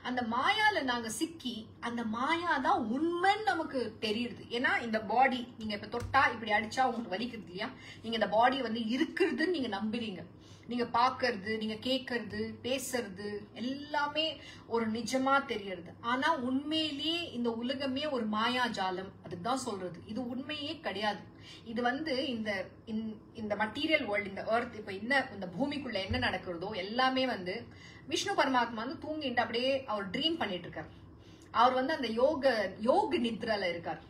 அந்த மாயால நாங்க சிக்கி அந்த மாயா தான் உண்மைன்னு நமக்கு தெரியுது. ஏன்னா இந்த பாடி நீங்க இப்ப தொட்டா இப்படி அடிச்சா உங்களுக்கு வலிக்குது இல்லையா? நீங்க இந்த பாடி இருக்குறதுன்னு நீங்க நம்புறீங்க. நீங்க பாக்குறது, நீங்க கேட்கறது, பேசுறது எல்லாமே ஒரு நிஜமா தெரியறது. ஆனா உண்மையிலேயே இந்த உலகமே ஒரு மாயாஜாலம். அதுதான் சொல்றது. இது உண்மையே கிடையாது. இது இந்த மெட்டீரியல் வேர்ல்டு, இந்த எர்த், இப்ப இந்த பூமிக்குள்ள என்ன நடக்கிறதோ எல்லாமே விஷ்ணு பரமாத்மா தூங்கிட்டு அப்படியே அவர் ட்ரீம் பண்ணிட்டு இருக்காரு. அவர் அந்த யோக நித்ரால இருக்கார்.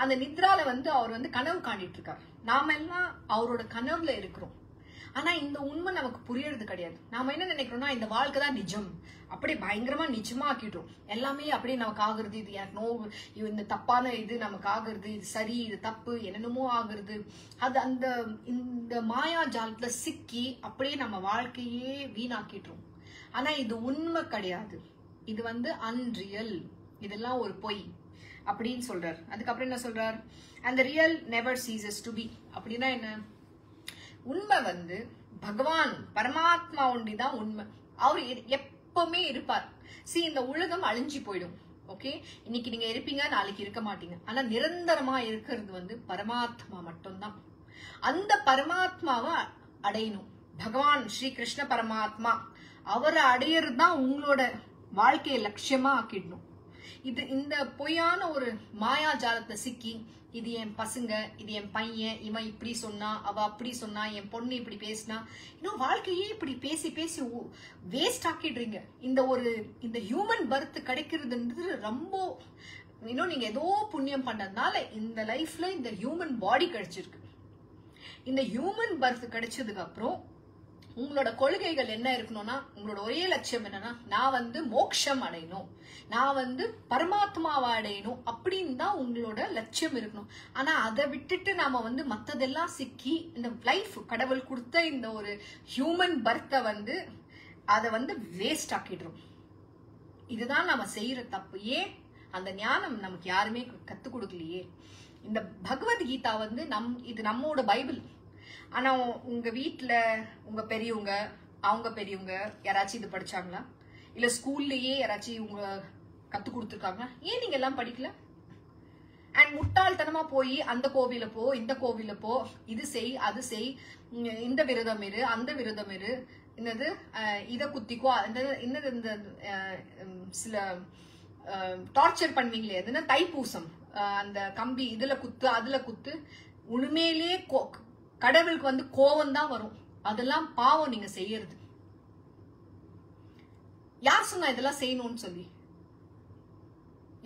அந்த நித்ரால அவர் கனவு காண்டிட்டு இருக்காரு. நாம எல்லாம் அவரோட கனவுல இருக்கிறோம். ஆனா இந்த உண்மை நமக்கு புரியறது கிடையாது. நாம என்ன நினைக்கிறோம்னா இந்த வாழ்க்கை தான் நிஜம், அப்படியே பயங்கரமா நிஜமா ஆக்கிட்டோம். எல்லாமே அப்படியே நமக்கு ஆகுறது. இது எனக்கு இந்த தப்பான இது நமக்கு ஆகுறது, இது சரி, இது தப்பு, என்னென்னமோ ஆகுறது. அது இந்த மாயா ஜாலத்துல சிக்கி அப்படியே நம்ம வாழ்க்கையே வீணாக்கிட்டோம். ஆனா இது உண்மை கிடையாது. இது அன்ரியல். இதெல்லாம் ஒரு பொய் அப்படின்னு சொல்றார். அதுக்கப்புறம் என்ன சொல்றார்? and the real never ceases to be. அப்படின்னா என்ன? உண்மை பகவான் பரமாத்மா ஒண்டிதான் உண்மை. அவர் எப்பவுமே இருப்பார். இந்த உலகம் அழிஞ்சு போயிடும். ஓகே, இன்னைக்கு நீங்க இருப்பீங்க, நாளைக்கு இருக்க மாட்டீங்க. ஆனா நிரந்தரமா இருக்கிறது பரமாத்மா மட்டும்தான். அந்த பரமாத்மாவை அடையணும். பகவான் ஸ்ரீ கிருஷ்ண பரமாத்மா அவரை அடையிறது தான் உங்களோட வாழ்க்கையை லட்சியமா ஆக்கிடணும். இந்த பொய்யான ஒரு மாயாஜாலத்தை சிக்கி இது என் பசங்க, இது என் பையன், இவன் இப்படி சொன்னா, அவ அப்படி சொன்னா, என் பொண்ணு இப்படி பேசினா, இன்னும் வாழ்க்கையே இப்படி பேசி பேசி வேஸ்ட் ஆக்கிடுறீங்க. இந்த ஹியூமன் பர்த் கிடைக்கிறதுன்றது ரொம்ப நீங்க ஏதோ புண்ணியம் பண்ணதுனால இந்த லைஃப்ல இந்த ஹியூமன் பாடி கிடைச்சிருக்கு. இந்த ஹியூமன் பர்த் கிடைச்சதுக்கு அப்புறம் உங்களோட கொள்கைகள் என்ன இருக்கணும்னா, உங்களோட ஒரே லட்சியம் என்னன்னா, நான் மோட்சம் அடையணும், நான் பரமாத்மாவை அடையணும் அப்படின்னு தான் உங்களோட லட்சியம் இருக்கணும். ஆனா அதை விட்டுட்டு நாம மத்ததெல்லாம் சிக்கி இந்த லைஃப் கடவுள் கொடுத்த இந்த ஒரு ஹியூமன் பர்த்தை அதை வேஸ்ட் ஆக்கிடுறோம். இதுதான் நம்ம செய்யற தப்பு. ஏன்? அந்த ஞானம் நமக்கு யாருமே கத்து கொடுக்கலையே. இந்த பகவத்கீதா இது நம்மோட பைபிள். ஆனா உங்க வீட்டுல உங்க பெரியவங்க, அவங்க பெரியவங்க யாராச்சும் இது படிச்சாங்களா? இல்ல ஸ்கூல்லயே யாராச்சும் உங்க கத்து கொடுத்துருக்காங்க? ஏன் நீங்க எல்லாம் படிக்கல? அண்ட் முட்டாள்தனமா போய் அந்த கோவில போ, இந்த கோவில போ, இது செய், அது செய், இந்த விரதம் இரு, அந்த விரதம் இரு, என்னது இத குத்திக்கோ, என்னது இந்த சில டார்ச்சர் பண்ணுவீங்களே, அதுன்னா தைப்பூசம், அந்த கம்பி இதுல குத்து, அதுல குத்து. உண்மையிலேயே கடவுளுக்கு கோவம் தான் வரும். அதெல்லாம் பாவம் நீங்க செய்யறது. யார் சொன்னா இதெல்லாம் செய்யணும்னு சொல்லி?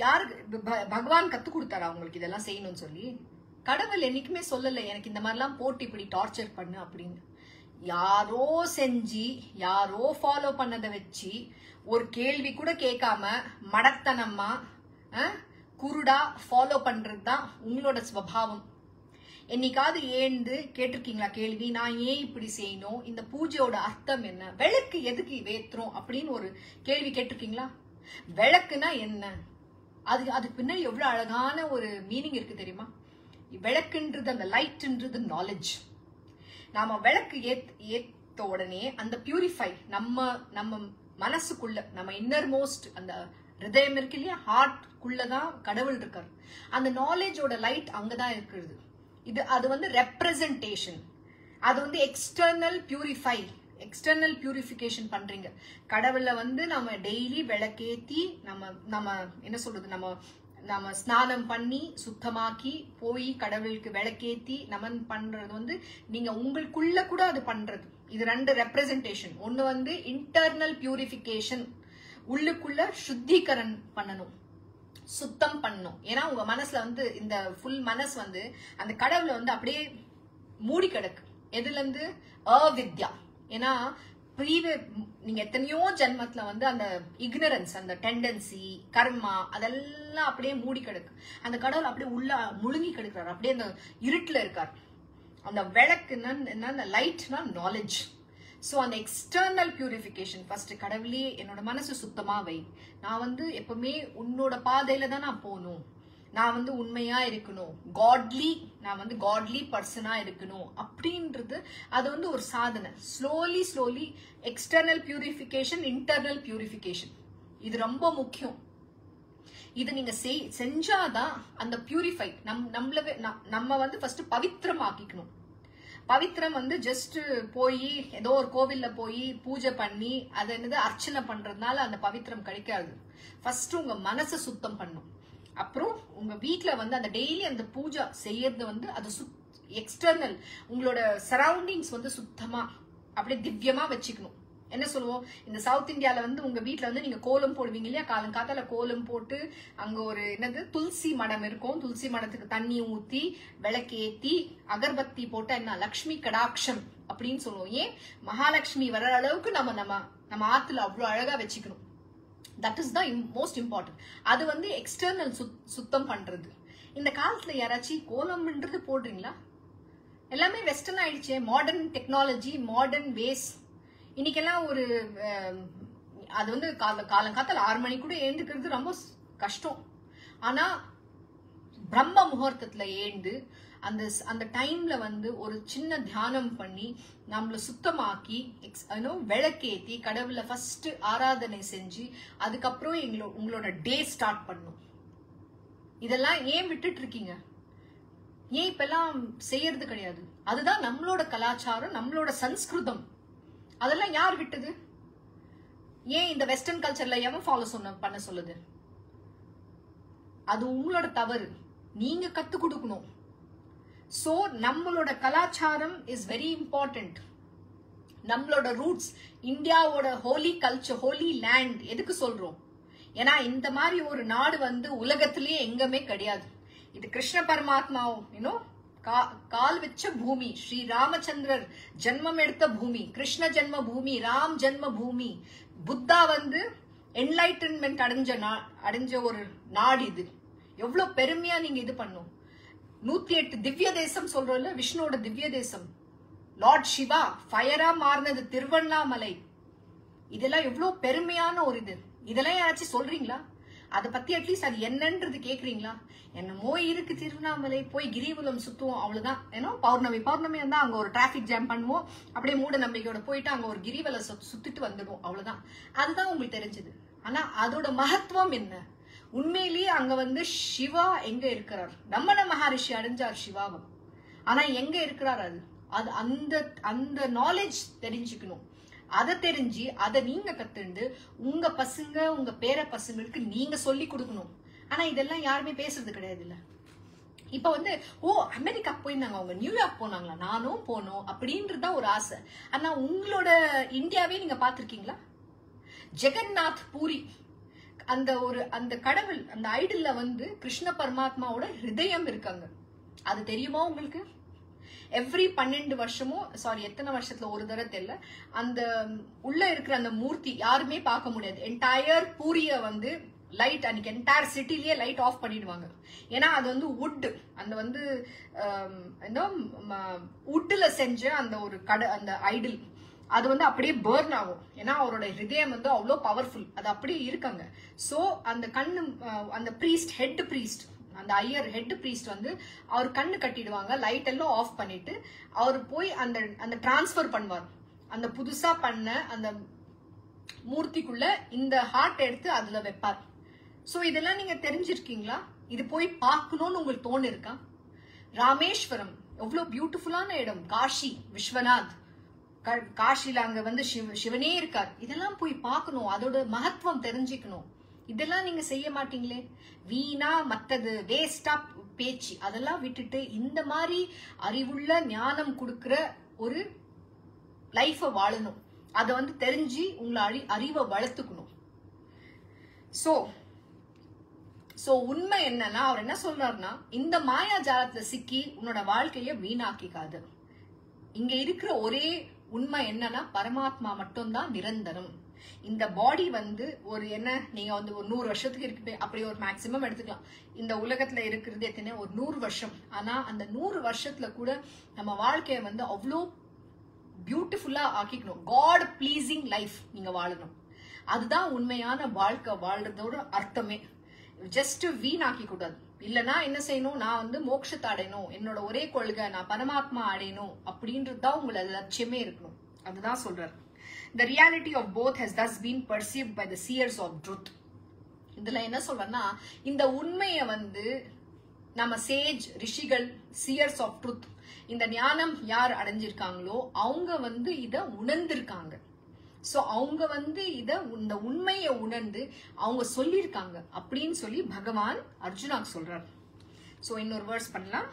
யாருக்கு பகவான் கத்து கொடுத்தாரா உங்களுக்கு இதெல்லாம் செய்யணும்னு சொல்லி? கடவுள் என்னைக்குமே சொல்லல எனக்கு இந்த மாதிரிலாம் போட்டு இப்படி டார்ச்சர் பண்ணு அப்படின்னு. யாரோ செஞ்சு யாரோ ஃபாலோ பண்ணதை வச்சு ஒரு கேள்வி கூட கேட்காம மடத்தனமா குருடா ஃபாலோ பண்றது தான் உங்களோட ஸ்வபாவம். என்னைக்காவது ஏந்து கேட்டிருக்கீங்களா கேள்வி? நான் ஏன் இப்படி செய்யணும்? இந்த பூஜையோட அர்த்தம் என்ன? விளக்கு எதுக்கு வேத்துறோம் அப்படின்னு ஒரு கேள்வி கேட்டிருக்கீங்களா? விளக்குனா என்ன? அதுக்கு பின்னாடி எவ்வளவு அழகான ஒரு மீனிங் இருக்கு தெரியுமா? விளக்குன்றது அந்த லைட்ன்றது நாலேஜ். நாம விளக்கு ஏத்த உடனே அந்த பியூரிஃபை நம்ம மனசுக்குள்ள நம்ம இன்னர் மோஸ்ட் அந்த ஹிருதயம் இருக்கு இல்லையா, ஹார்ட்குள்ளதான் கடவுள் இருக்காரு. அந்த நாலேஜோட லைட் அங்கதான் இருக்கிறது. அது வந்து ரெப்ரசன்டேஷன். அது வந்து எக்ஸ்டர்னல் பியூரிஃபிகேஷன் பண்றீங்க. கடவுளை வந்து நம்ம டெய்லி விளக்கேத்தி நம்ம என்ன சொல்றது, நம்ம ஸ்நானம் பண்ணி சுத்தமாக்கி போய் கடவுளுக்கு விளக்கேத்தி நமன் பண்றது வந்து நீங்க உங்களுக்குள்ள கூட அது பண்றது. இது 2 ரெப்ரசன்டேஷன். ஒண்ணு வந்து இன்டர்னல் பியூரிஃபிகேஷன், உள்ளுக்குள்ள சுத்திகரன் பண்ணணும், சுத்தம் பண்ணணும். ஏன்னா உங்க மனசுல வந்து இந்த ஃபுல் மனசு வந்து அந்த கடவுளை வந்து அப்படியே மூடி கிடக்கு. எதுல இருந்து? அவித்யா. ஏன்னா நீங்க எத்தனையோ ஜென்மத்துல வந்து அந்த இக்னரன்ஸ், அந்த டெண்டன்சி, கர்மா அதெல்லாம் அப்படியே மூடி கிடக்கு. அந்த கடவுள் அப்படியே உள்ள முழுங்கி கிடக்குறாரு, அப்படியே அந்த இருட்டுல இருக்காரு. அந்த விளக்குன்னா என்ன, லைட்னா நாலேஜ். சோ அந்த எக்ஸ்டர்னல் பியூரிஃபிகேஷன் ஃபர்ஸ்ட். கடவுளே என்னோட மனசு சுத்தமா வை, நான் வந்து எப்பவுமே உன்னோட பாதையில தான் நான் போகணும், நான் வந்து உண்மையா இருக்கணும், நான் வந்து காட்லி பர்சனா இருக்கணும் அப்படின்றது. அது வந்து ஒரு சாதனை. Slowly external purification, internal purification, இது ரொம்ப முக்கியம். இது நீங்க செஞ்சாதான் அந்த பியூரிஃபை நம்ம வந்து ஃபர்ஸ்ட் பவித்திரமாக்கிக்கணும். பவித்திரம் வந்து ஜஸ்ட் போய் ஏதோ ஒரு கோவில்ல போய் பூஜை பண்ணி அது என்னது அர்ச்சனை பண்றதுனால அந்த பவித்திரம் கிடைக்காது. ஃபர்ஸ்ட் உங்க மனசை சுத்தம் பண்ணும். அப்புறம் உங்க வீட்டுல வந்து அந்த டெய்லி அந்த பூஜை செய்யறது வந்து அது எக்ஸ்டர்னல், உங்களோட சரௌண்டிங்ஸ் வந்து சுத்தமா அப்படியே திவ்யமா வச்சுக்கணும். என்ன சொல்லுவோம், இந்த சவுத் இந்தியால வந்து உங்க வீட்டுல வந்து நீங்க கோலம் போடுவீங்க இல்லையா, காலங்காத்தால கோலம் போட்டு அங்க ஒரு என்னது துளசி மடம் இருக்கும், துளசி மடத்துக்கு தண்ணி ஊத்தி விளக்கேத்தி அகர்பத்தி போட்டா என்ன லக்ஷ்மி கடாட்சம் அப்படின்னு சொல்லுவோம். ஏன் மகாலட்சுமி வர்ற அளவுக்கு நம்ம ஆத்துல அவ்வளவு அழகா வச்சுக்கணும். That is the most important. அது வந்து எக்ஸ்டர்னல் சுத்தம் பண்றது. இந்த காலத்துல யாராச்சும் கோலம்ன்றது போடுறீங்களா? எல்லாமே வெஸ்டர்ன் ஆயிடுச்சு. Modern technology, modern ways. இன்னைக்கெல்லாம் ஒரு அது வந்து காலங்காத்தால 6 மணி கூட எழுந்துக்கிறது ரொம்ப கஷ்டம். ஆனா பிரம்ம முகூர்த்தத்துல எழுந்து அந்த டைம்ல வந்து ஒரு சின்ன தியானம் பண்ணி நம்மள சுத்தமாக்கி விளக்கேத்தி கடவுளை ஃபர்ஸ்ட் ஆராதனை செஞ்சு அதுக்கப்புறம் உங்களோட டே ஸ்டார்ட் பண்ணும். இதெல்லாம் ஏன் விட்டுட்டு இருக்கீங்க? ஏன் இப்பெல்லாம் செய்யறது கிடையாது? அதுதான் நம்மளோட கலாச்சாரம், நம்மளோட சன்ஸ்கிருதம். அதெல்லாம் யார் விட்டது? ஏன் இந்த வெஸ்டர்ன் கல்ச்சர்ல எவன் ஃபாலோ பண்ண சொல்லுது? அது உங்களோட தவறு, நீங்க கத்து கொடுக்கணும். சோ நம்மளோட கலாச்சாரம் இஸ் வெரி இம்பார்ட்டன்ட். நம்மளோட ரூட்ஸ், இந்தியாவோட ஹோலி கல்ச்சர், ஹோலி லேண்ட் எதுக்கு சொல்றோம்? ஏன்னா இந்த மாதிரி ஒரு நாடு வந்து உலகத்திலேயே எங்கமே கிடையாது. இது கிருஷ்ண பரமாத்மாவும் கால் வச்ச பூமி, ஸ்ரீ ராமச்சந்திரர் ஜென்மம் எடுத்த பூமி, கிருஷ்ண ஜென்ம பூமி, ராம் ஜென்ம பூமி, புத்தா வந்து என்லைட்டன்மெண்ட் அடைஞ்ச ஒரு நாடு இது. எவ்வளவு பெருமையா நீங்க இது பண்ணும். 108 திவ்ய தேசம் சொல்றோம்ல, விஷ்ணுவோட திவ்ய தேசம். லார்ட் சிவா ஃபயரா மாறினது திருவண்ணாமலை. இதெல்லாம் எவ்வளவு பெருமையான ஒரு இது. இதெல்லாம் யாராச்சும் சொல்றீங்களா? அதை பத்தி அட்லீஸ்ட் அது என்னன்றது கேக்குறீங்களா? என்னமோ இருக்கு திருவண்ணாமலை, போய் கிரிவலம் சுத்துவோம், அவ்வளவுதான். ஏன்னா பௌர்ணமி வந்தா அங்க ஒரு டிராபிக் ஜாம் பண்ணுவோம், அப்படியே மூட நம்பிக்கையோட போயிட்டு அங்க ஒரு கிரிவல சுத்திட்டு வந்துடுவோம், அவ்வளவுதான். அதுதான் உங்களுக்கு தெரிஞ்சது. ஆனா அதோட மகத்துவம் என்ன? உண்மையிலேயே அங்க வந்து சிவா எங்க இருக்கிறார்? ரமண மகரிஷி அடைஞ்சார் சிவாவை. ஆனா எங்க இருக்கிறார்? அது அந்த நாலேஜ் தெரிஞ்சுக்கணும். அதை தெரிஞ்சு அதை நீங்க கத்துண்டு உங்க பசங்க உங்க பேர பசங்களுக்கு நீங்க சொல்லி கொடுக்கணும். ஆனா இதெல்லாம் யாருமே பேசுறது கிடையாது இல்ல. இப்ப வந்து அமெரிக்கா போயிருந்தாங்க, அவங்க நியூயார்க் போனாங்களா, நானும் போனோம் அப்படின்றதா ஒரு ஆசை. ஆனா உங்களோட இந்தியாவே நீங்க பாத்திருக்கீங்களா? ஜெகநாத் பூரி அந்த கடவுள், அந்த ஐடல்ல வந்து கிருஷ்ண பரமாத்மாவோட ஹிருதயம் இருக்காங்க. அது தெரியுமா உங்களுக்கு? எவ்ரி 12 வருஷமும், சாரி எத்தனை வருஷத்துல ஒரு தடவை தெரியல, அந்த உள்ள இருக்கிற அந்த மூர்த்தி யாருமே பார்க்க முடியாது. என்டையர் பூரிய வந்து லைட், அன்னைக்கு என்டையர் சிட்டிலேயே லைட் ஆஃப் பண்ணிடுவாங்க. ஏன்னா அது வந்து வுட், அந்த வந்து வுட்ல செஞ்ச அந்த ஒரு அந்த ஐடில் அது வந்து அப்படியே பர்ன் ஆகும். ஏன்னா அவரோட ஹிருதயம் வந்து அவ்வளோ பவர்ஃபுல், அது அப்படியே இருக்காங்க. சோ அந்த கண்ணு, அந்த பிரீஸ்ட், ஹெட் பிரீஸ்ட், அந்த ஐயர் ஹெட் பிரீஸ்ட் வந்து அவர் கண்ணு கட்டிடுவாங்க, லைட் எல்லாம் ஆஃப் பண்ணிட்டு அவர் போய் அந்த அந்த டிரான்ஸ்ஃபர் பண்ணுவார். அந்த புதுசா பண்ண அந்த மூர்த்திக்குள்ள இந்த ஹார்ட் எடுத்து அதுல வைப்பார். சோ இதெல்லாம் நீங்க தெரிஞ்சிருக்கீங்களா? இது போய் பார்க்கணும்னு உங்களுக்கு தோணு இருக்கா? ராமேஸ்வரம் எவ்வளவு பியூட்டிஃபுல்லான இடம், காஷி விஸ்வநாத், காஷில அங்க வந்து சிவனே இருக்கார். இதெல்லாம் போய் பார்க்கணும், அதோட மகத்துவம் தெரிஞ்சுக்கணும். இதெல்லாம் நீங்க செய்ய மாட்டீங்களே. வீணா மத்தது வேஸ்டா பேச்சு அதெல்லாம் விட்டுட்டு இந்த மாதிரி அறிவுள்ள ஞானம் கொடுக்கிற ஒரு லைஃப வாழணும். அதை வந்து தெரிஞ்சு உங்களை அறிவை வளர்த்துக்கணும். சோ உண்மை என்னன்னா அவர் என்ன சொல்றாருன்னா, இந்த மாயாஜாலத்துல சிக்கி உன்னோட வாழ்க்கைய வீணாக்கிக்காது. இங்க இருக்கிற ஒரே உண்மை என்னன்னா பரமாத்மா மட்டும்தான் நிரந்தரம். இந்த பாடி வந்து ஒரு என்ன நீங்க வந்து ஒரு 100 வருஷத்துக்கு இருக்கு, அப்படி ஒரு மேக்சிமம் எடுத்துக்கலாம். இந்த உலகத்துல இருக்கிறது எத்தனை ஒரு 100 வருஷம். ஆனா அந்த 100 வருஷத்துல கூட நம்ம வாழ்க்கைய வந்து அவ்வளோ பியூட்டிஃபுல்லா ஆக்கிக்கணும். காட் பிளீசிங் லைஃப் நீங்க வாழணும். அதுதான் உண்மையான வாழ்க்கை வாழ்றதோட அர்த்தமே. ஜஸ்ட் வீணாக்கி கூடாது. இல்லனா என்ன செய்யணும், நான் வந்து மோட்சத்தை அடையணும், என்னோட ஒரே கொள்கை நான் பரமாத்மா அடையணும் அப்படின்றதுதான் உங்களோட லட்சியமே இருக்கணும். அதுதான் சொல்றாரு. The reality of both has thus been perceived by the seers of truth. இதுல என்ன சொல்றேன்னா, இந்த உண்மையை வந்து நம்ம சேஜ் ரிஷிகள் seers of truth, இந்த ஞானம் யார் அடைஞ்சிருக்காங்களோ அவங்க வந்து இத உணர்ந்திருக்காங்க. சோ அவங்க வந்து இந்த உண்மையை உணர்ந்து அவங்க சொல்லியிருக்காங்க அப்படின்னு சொல்லி பகவான் அர்ஜுனாக்கு சொல்றார். சோ இன்னொரு வேர்ஸ் பண்ணலாம்.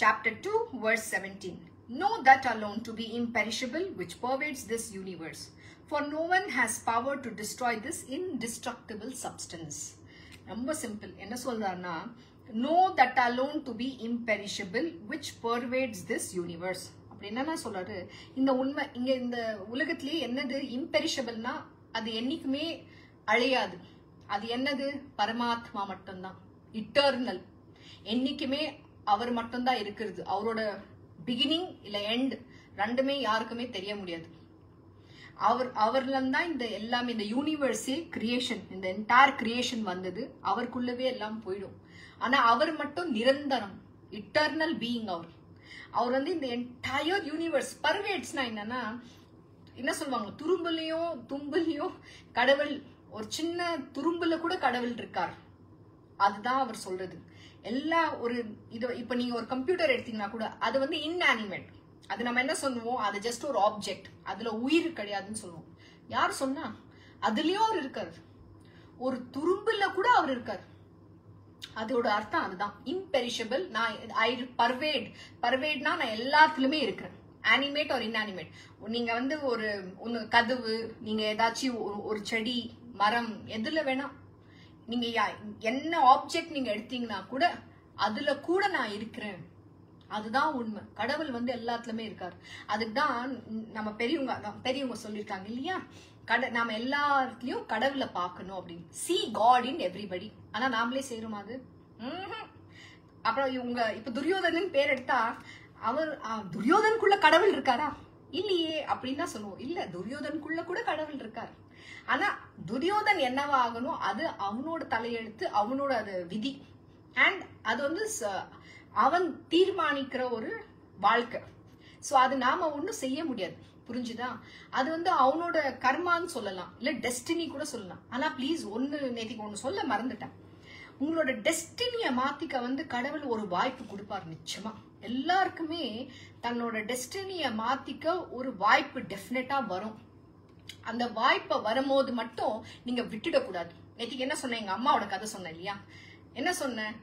Chapter 2 verse 17. Know that alone to be imperishable which pervades this universe, for no one has power to destroy this indestructible substance. ரொம்ப சிம்பிள். என்ன சொல்றாருன்னா, know that alone to be imperishable which pervades this universe. என்ன சொல்றாரு, இந்த உண்மை இங்க இந்த உலகத்திலேயே என்னது இம்பெரிஷபிள்னா அது என்னைக்குமே அழியாது. அது என்னது பரமாத்மா மட்டும்தான், இட்டர்னல். என்னைக்குமே அவர் மட்டும்தான் இருக்கிறது. அவரோட பிகினிங் இல்ல எண்ட் ரெண்டுமே யாருக்குமே தெரிய முடியாது. அவர்ல தான் இந்த எல்லாமே, இந்த யூனிவர்ஸே கிரியேஷன், இந்த என்டையர் கிரியேஷன் வந்தது அவருக்குள்ளவே எல்லாம் போயிடும். ஆனா அவர் மட்டும் நிரந்தரம், இட்டர்னல் பீயிங். அவர் வந்து இந்த என்டையர் யூனிவர்ஸ் பர்வேட்ஸ்னா என்னன்னா, என்ன சொல்லுவாங்க, துரும்புலையும் தும்புலையும் கடவுள், ஒரு சின்ன துரும்புல கூட கடவுள் இருக்கார். அதுதான் அவர் சொல்றது. எல்லா ஒரு இது இப்ப நீங்க ஒரு கம்ப்யூட்டர் எடுத்தீங்கன்னா கூட அது வந்து இன்அனிமேட். அது நம்ம என்ன சொல்லுவோம், அது ஜஸ்ட் ஒரு ஆப்ஜெக்ட், அதுல உயிர் கிடையாதுன்னு சொல்லுவோம். யார் சொன்னா? அதுலயும் அவர் இருக்காரு. ஒரு துரும்புல கூட அவர் இருக்காரு. அதோட அர்த்தம் அதுதான், இம்பெரிஷபிள். நான் பர்வேட்னா நான் எல்லாத்துலயுமே இருக்கிறேன், அனிமேட் ஒரு இன்அனிமேட். நீங்க வந்து ஒரு கதவு, நீங்க ஏதாச்சும் ஒரு செடி மரம் எதுல வேணா நீங்க என்ன ஆப்ஜெக்ட் நீங்க எடுத்தீங்கன்னா கூட அதுல கூட நான் இருக்கிறேன். அதுதான் உண்மை. கடவுள் வந்து எல்லாத்துலயுமே இருக்காரு. அதுதான் நம்ம பெரியவங்க சொல்லியிருக்காங்க இல்லையா, நாம எல்லாத்துலயும் கடவுளை பார்க்கணும் அப்படின்னு. see God in everybody. ஆனா நாமளே செய்யறோம் அது? அப்புறம் இவங்க இப்ப துரியோதனன் பேர் எடுத்தா அவர் துரியோதனுக்குள்ள கடவுள் இருக்காரா? இல்லையே அப்படின்னு தான் சொல்லுவோம். இல்ல, துரியோதனுக்குள்ள கூட கடவுள் இருக்காரு. ஆனா துரியோதன் என்னவா ஆகணும் அது அவனோட தலையெழுத்து, அவனோட அது விதி. அண்ட் அது வந்து அவன் தீர்மானிக்கிற ஒரு வாழ்க்கை. சோ அது நாம ஒன்னும் செய்ய முடியாது. புரிஞ்சுதா? அது வந்து அவனோட கர்மான்னு சொல்லலாம், இல்ல டெஸ்டினி கூட சொல்லலாம். ஆனா பிளீஸ் நேத்திக்கு ஒண்ணு சொல்ல மறந்துட்டேன். உங்களோட டெஸ்டினிய மாத்திக்க வந்து கடவுள் ஒரு வாய்ப்பு கொடுப்பார் நிச்சயமா. எல்லாருக்குமே தன்னோட டெஸ்டினிய மாத்திக்க ஒரு வாய்ப்பு டெஃபினட்டா வரும். அந்த வாய்ப்பை வரும்போது மட்டும் நீங்க விட்டுடக்கூடாது. நேத்திக்கு என்ன சொன்ன, எங்க அம்மாவோட கதை சொன்னேன் இல்லையா? என்ன சொன்னேன்,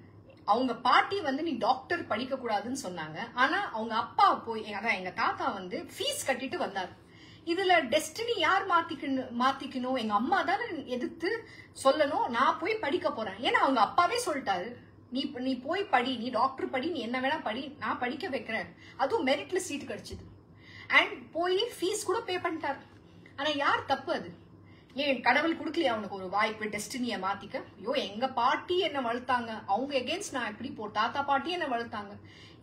அவங்க பாட்டி வந்து நீ டாக்டர் படிக்க கூடாதுன்னு சொன்னாங்க. ஆனா அவங்க அப்பா போய், அதான் எங்க தாத்தா வந்து ஃபீஸ் கட்டிட்டு வந்தார். இதுல டெஸ்டினி யார் மாத்திக்கணும்? எங்க அம்மா தானே எதிர்த்து சொல்லணும், நான் போய் படிக்க போறேன். ஏன்னா அவங்க அப்பாவே சொல்லிட்டாரு, நீ போய் படி, நீ டாக்டர் படி, நீ என்ன வேணா படி, நான் படிக்க வைக்கிறேன். அதுவும் மெரிட்ல சீட் கிடைச்சது. அண்ட் போய் ஃபீஸ் கூட பே பண்ணிட்டாரு. ஆனா யார் தப்பு அது? ஏன் கடவுள் கொடுக்கலையா அவனுக்கு ஒரு வாய்ப்பு டெஸ்டினிய மாத்திக்க? ஐயோ, எங்க பாட்டி என்ன வளர்த்தாங்க, அவங்க எகேன்ஸ்ட் நான் எப்படி தாத்தா பாட்டி என்ன வளர்த்தாங்க.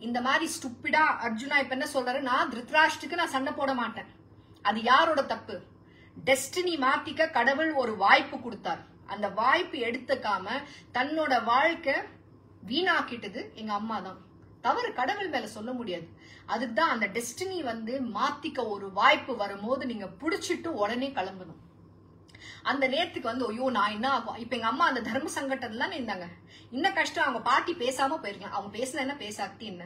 இந்த மாதிரி ஸ்டூப்பிடா அர்ஜுனா இப்ப என்ன சொல்றாரு, நான் திருத்ராஷ்டுக்கு நான் சண்டை போட மாட்டேன். அது யாரோட தப்பு? டெஸ்டினி மாத்திக்க கடவுள் ஒரு வாய்ப்பு கொடுத்தார். அந்த வாய்ப்பு எடுத்துக்காம தன்னோட வாழ்க்கை வீணாக்கிட்டது எங்க அம்மா தான். தவறு கடவுள் மேல சொல்ல முடியாது. அதுதான் அந்த டெஸ்டினி வந்து மாத்திக்க ஒரு வாய்ப்பு வரும்போது நீங்க புடிச்சிட்டு உடனே கிளம்பணும். அந்த நேரத்துக்கு வந்து ஐயோ நான் என்ன ஆகும். இப்ப எங்க அம்மா அந்த தர்ம சங்கடத்துல இருந்தாங்க. இன்னும் கஷ்டம், அவங்க பாட்டி பேசாம போயிருக்கலாம். அவங்க பேசினா என்ன பேசாட்டி என்ன,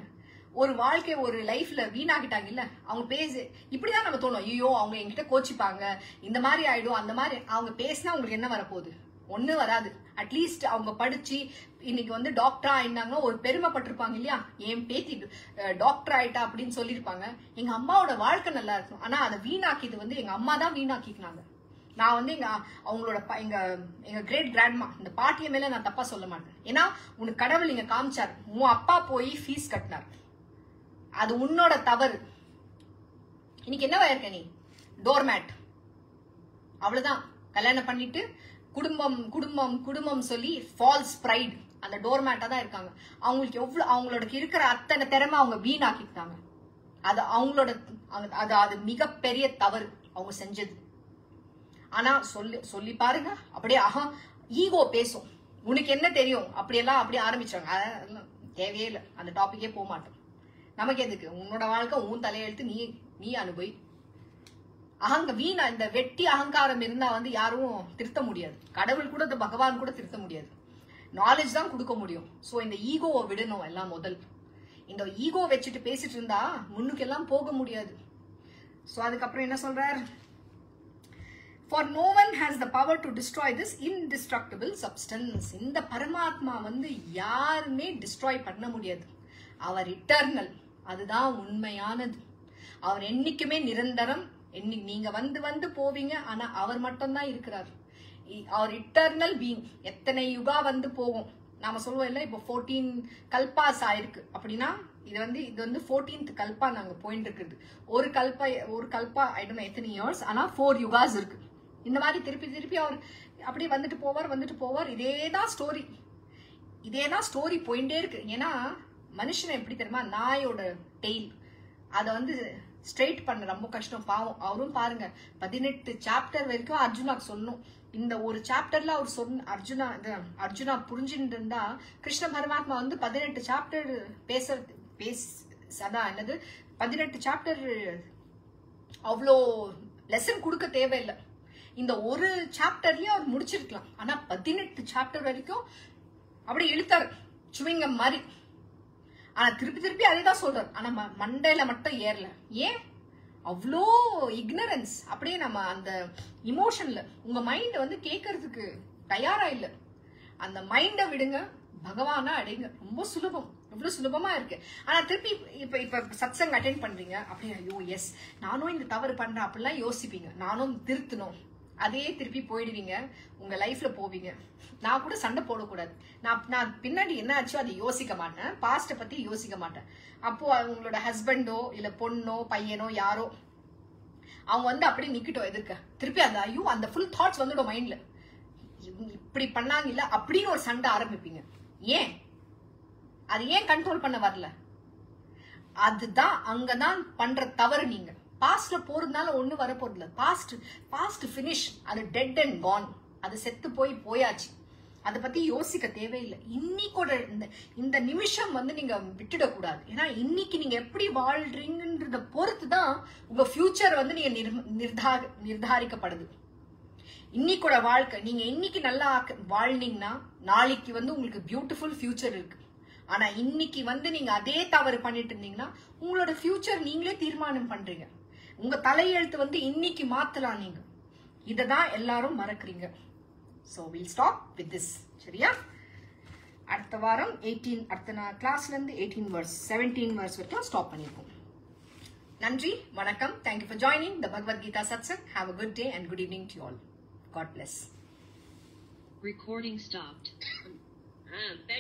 ஒரு வாழ்க்கை ஒரு லைஃப்ல வீணாகிட்டாங்க இல்ல. அவங்க இப்படிதான் நம்ம தோணும், ஐயோ அவங்க என்கிட்ட கோச்சிப்பாங்க, இந்த மாதிரி ஆயிடும் அந்த மாதிரி. அவங்க பேசினா உங்களுக்கு என்ன வரப்போகுது, ஒண்ணு வராது. அட்லீஸ்ட் அவங்க படிச்சு இன்னைக்கு வந்து டாக்டரா ஆயிருந்தாங்கன்னா ஒரு பெருமைப்பட்டிருப்பாங்க இல்லையா, என் பேத்தி டாக்டர் ஆயிட்டா அப்படின்னு சொல்லியிருப்பாங்க. எங்க அம்மாவோட வாழ்க்கை நல்லா இருக்கும். ஆனா அதை வீணாக்கிது வந்து எங்க அம்மா தான் வீணாக்கினாங்க. நான் வந்து அவங்களோட எங்க கிரேட் கிராண்ட்மா இந்த பாட்டிய மேல நான் தப்பா சொல்ல மாட்டேன். ஏன்னா உனக்கு கடவுள் இங்க காமிச்சாரு, உன் அப்பா போய் ஃபீஸ் கட்டினார், அது உன்னோட தவறு. இன்னைக்கு என்னவா இருக்க நீ, டோர்மேட். அவ்வளவுதான். கல்யாணம் பண்ணிட்டு குடும்பம் குடும்பம் குடும்பம் சொல்லி ஃபால்ஸ் பிரைட், அந்த டோர்மேட்டா தான் இருக்காங்க. அவங்களுக்கு எவ்வளவு அவங்களோட இருக்கிற அத்தனை திறமை அவங்க வீணாக்கிட்டாங்க. அது அவங்களோட அது மிகப்பெரிய தவறு அவங்க செஞ்சது. ஆனா சொல்லி பாருங்க, அப்படியே ஈகோ பேசும், உனக்கு என்ன தெரியும் அப்படியெல்லாம் அப்படியே ஆரம்பிச்சாங்க. அதெல்லாம் தேவையே இல்லை, அந்த டாபிக்கே போக மாட்டோம். நமக்கு எதுக்கு, உன்னோட வாழ்க்கை உன் தலையெழுத்து, நீ அனுபவி. வீணா இந்த வெட்டி அகங்காரம் இருந்தா வந்து யாரும் திருத்த முடியாது. கடவுள் கூட, இந்த பகவான் கூட திருத்த முடியாது. நாலேஜ் தான் கொடுக்க முடியும். சோ இந்த ஈகோவை விடணும் எல்லாம். முதல் இந்த ஈகோ வச்சுட்டு பேசிட்டு இருந்தா முன்னுக்கு எல்லாம் போக முடியாது. சோ அதுக்கப்புறம் என்ன சொல்றார், For no one has the power to destroy this indestructible substance. இந்த பரமாத்மா வந்து யாருமே டிஸ்ட்ராய் பண்ண முடியாது. அவர் இட்டர்னல், அதுதான் உண்மையானது. அவர் என்னைக்குமே நிரந்தரம். நீங்க வந்து போவீங்க, ஆனா அவர் மட்டும்தான் இருக்கிறார். அவர் இட்டர்னல் பீயிங். எத்தனை யுகா வந்து போவோம். நாம சொல்லுவோம் இல்ல, இப்போ 14 கல்பாஸ் ஆயிருக்கு அப்படின்னா இது வந்து 14th கல்பா நாங்க போயிட்டு இருக்குது. ஒரு கல்பா ஐ டோன்ட் நோ எத்தனை இயர்ஸ், ஆனா 4 யுகாஸ் இருக்கு. இந்த மாதிரி திருப்பி அவர் அப்படியே வந்துட்டு போவார். இதேதான் ஸ்டோரி போயிட்டே இருக்கு. ஏன்னா மனுஷனை எப்படி தெரியுமா, நாயோட டெய்ல் அதை வந்து ஸ்ட்ரெயிட் பண்ண ரொம்ப கஷ்டம். பாவம் அவரும் பாருங்க, 18 சாப்டர் வரைக்கும் அர்ஜுனாக்கு சொல்லணும். இந்த ஒரு சாப்டர்ல அவர் சொன்ன அர்ஜுனா புரிஞ்சுட்டு இருந்தா, கிருஷ்ண பரமாத்மா வந்து 18 சாப்டர் அதான் என்னது 18 சாப்டர் அவ்வளோ லெசன் கொடுக்க தேவையில்லை. இந்த ஒரு சாப்டர்லயே அவர் முடிச்சிருக்கலாம். ஆனா 18 சாப்டர் வரைக்கும் அப்படி இழுத்தாரு, சுவிங்கம் மாதிரி. ஆனா திருப்பி அதே தான் சொல்றாரு. ஆனா மண்டையில மட்டும் ஏறல. ஏன் அவ்வளோ இக்னரன்ஸ்? அப்படியே நம்ம அந்த இமோஷன்ல உங்க மைண்ட் வந்து கேட்கறதுக்கு தயாரா இல்ல. அந்த மைண்டை விடுங்க, பகவானா அடைங்க. ரொம்ப சுலபம், எவ்வளவு சுலபமா இருக்கு. ஆனா திருப்பி இப்ப சத்சங் அட்டென்ட் பண்றீங்க அப்படியே, ஐயோ எஸ் நானும் இந்த தவறு பண்றேன் அப்படிலாம் யோசிப்பீங்க. நானும் திருத்தணும், அதே திருப்பி போயிடுவீங்க, உங்க லைஃப்ல போவீங்க. நான் கூட சண்டை போடக்கூடாது. நான் பின்னாடி என்ன ஆச்சோ அதை யோசிக்க மாட்டேன், பாஸ்ட பத்தி யோசிக்க மாட்டேன். அப்போ உங்களோட ஹஸ்பண்டோ இல்ல பொண்ணோ பையனோ யாரோ அவங்க வந்து அப்படியே நிக்கட்டும் எதிர்க்க, திருப்பி அந்த ஐயோ அந்த ஃபுல் தாட்ஸ் வந்துடும் மைண்ட்ல. இப்படி பண்ணாங்க இல்ல அப்படின்னு ஒரு சண்டை ஆரம்பிப்பீங்க. ஏன் அது ஏன் கண்ட்ரோல் பண்ண வரல? அதுதான் அங்கதான் பண்ற தவறு. நீங்க பாஸ்ட்ல போறதுனால ஒண்ணு வர போறது இல்ல. பாஸ்ட் பினிஷ், அது டெட் அண்ட் கான், அது செத்து போயாச்சு. அதை பத்தி யோசிக்க தேவையில்லை. இன்னைக்கோட இந்த நிமிஷம் வந்து நீங்க விட்டுடக்கூடாது. ஏன்னா இன்னைக்கு நீங்க எப்படி வாழ்றீங்கன்றத பொறுத்து தான் உங்க ஃபியூச்சர் வந்து நீங்க நிர்தாரிக்கப்படுது. இன்னைக்கோட வாழ்க்கை நீங்க இன்னைக்கு நல்லா வாழ்னீங்கன்னா நாளைக்கு வந்து உங்களுக்கு பியூட்டிஃபுல் ஃபியூச்சர் இருக்கு. ஆனா இன்னைக்கு வந்து நீங்க அதே தவறு பண்ணிட்டு இருந்தீங்கன்னா உங்களோட ஃபியூச்சர் நீங்களே தீர்மானம் பண்றீங்க. உங்க தலையெழுத்து வந்து இன்னைக்கு மாத்தலாம் நீங்க. இததான் எல்லாரும் மறக்கிறீங்க. So we'll stop with this. சரியா? அடுத்த வாரம் 18 அடுத்த கிளாஸ்ல இருந்து 18 verse 17 verse வரைக்கும் ஸ்டாப் பண்ணிருக்கோம். நன்றி, வணக்கம். Thank you for joining the Bhagavad Gita Satsang. Have a good day and good evening to you all. God bless. Recording stopped.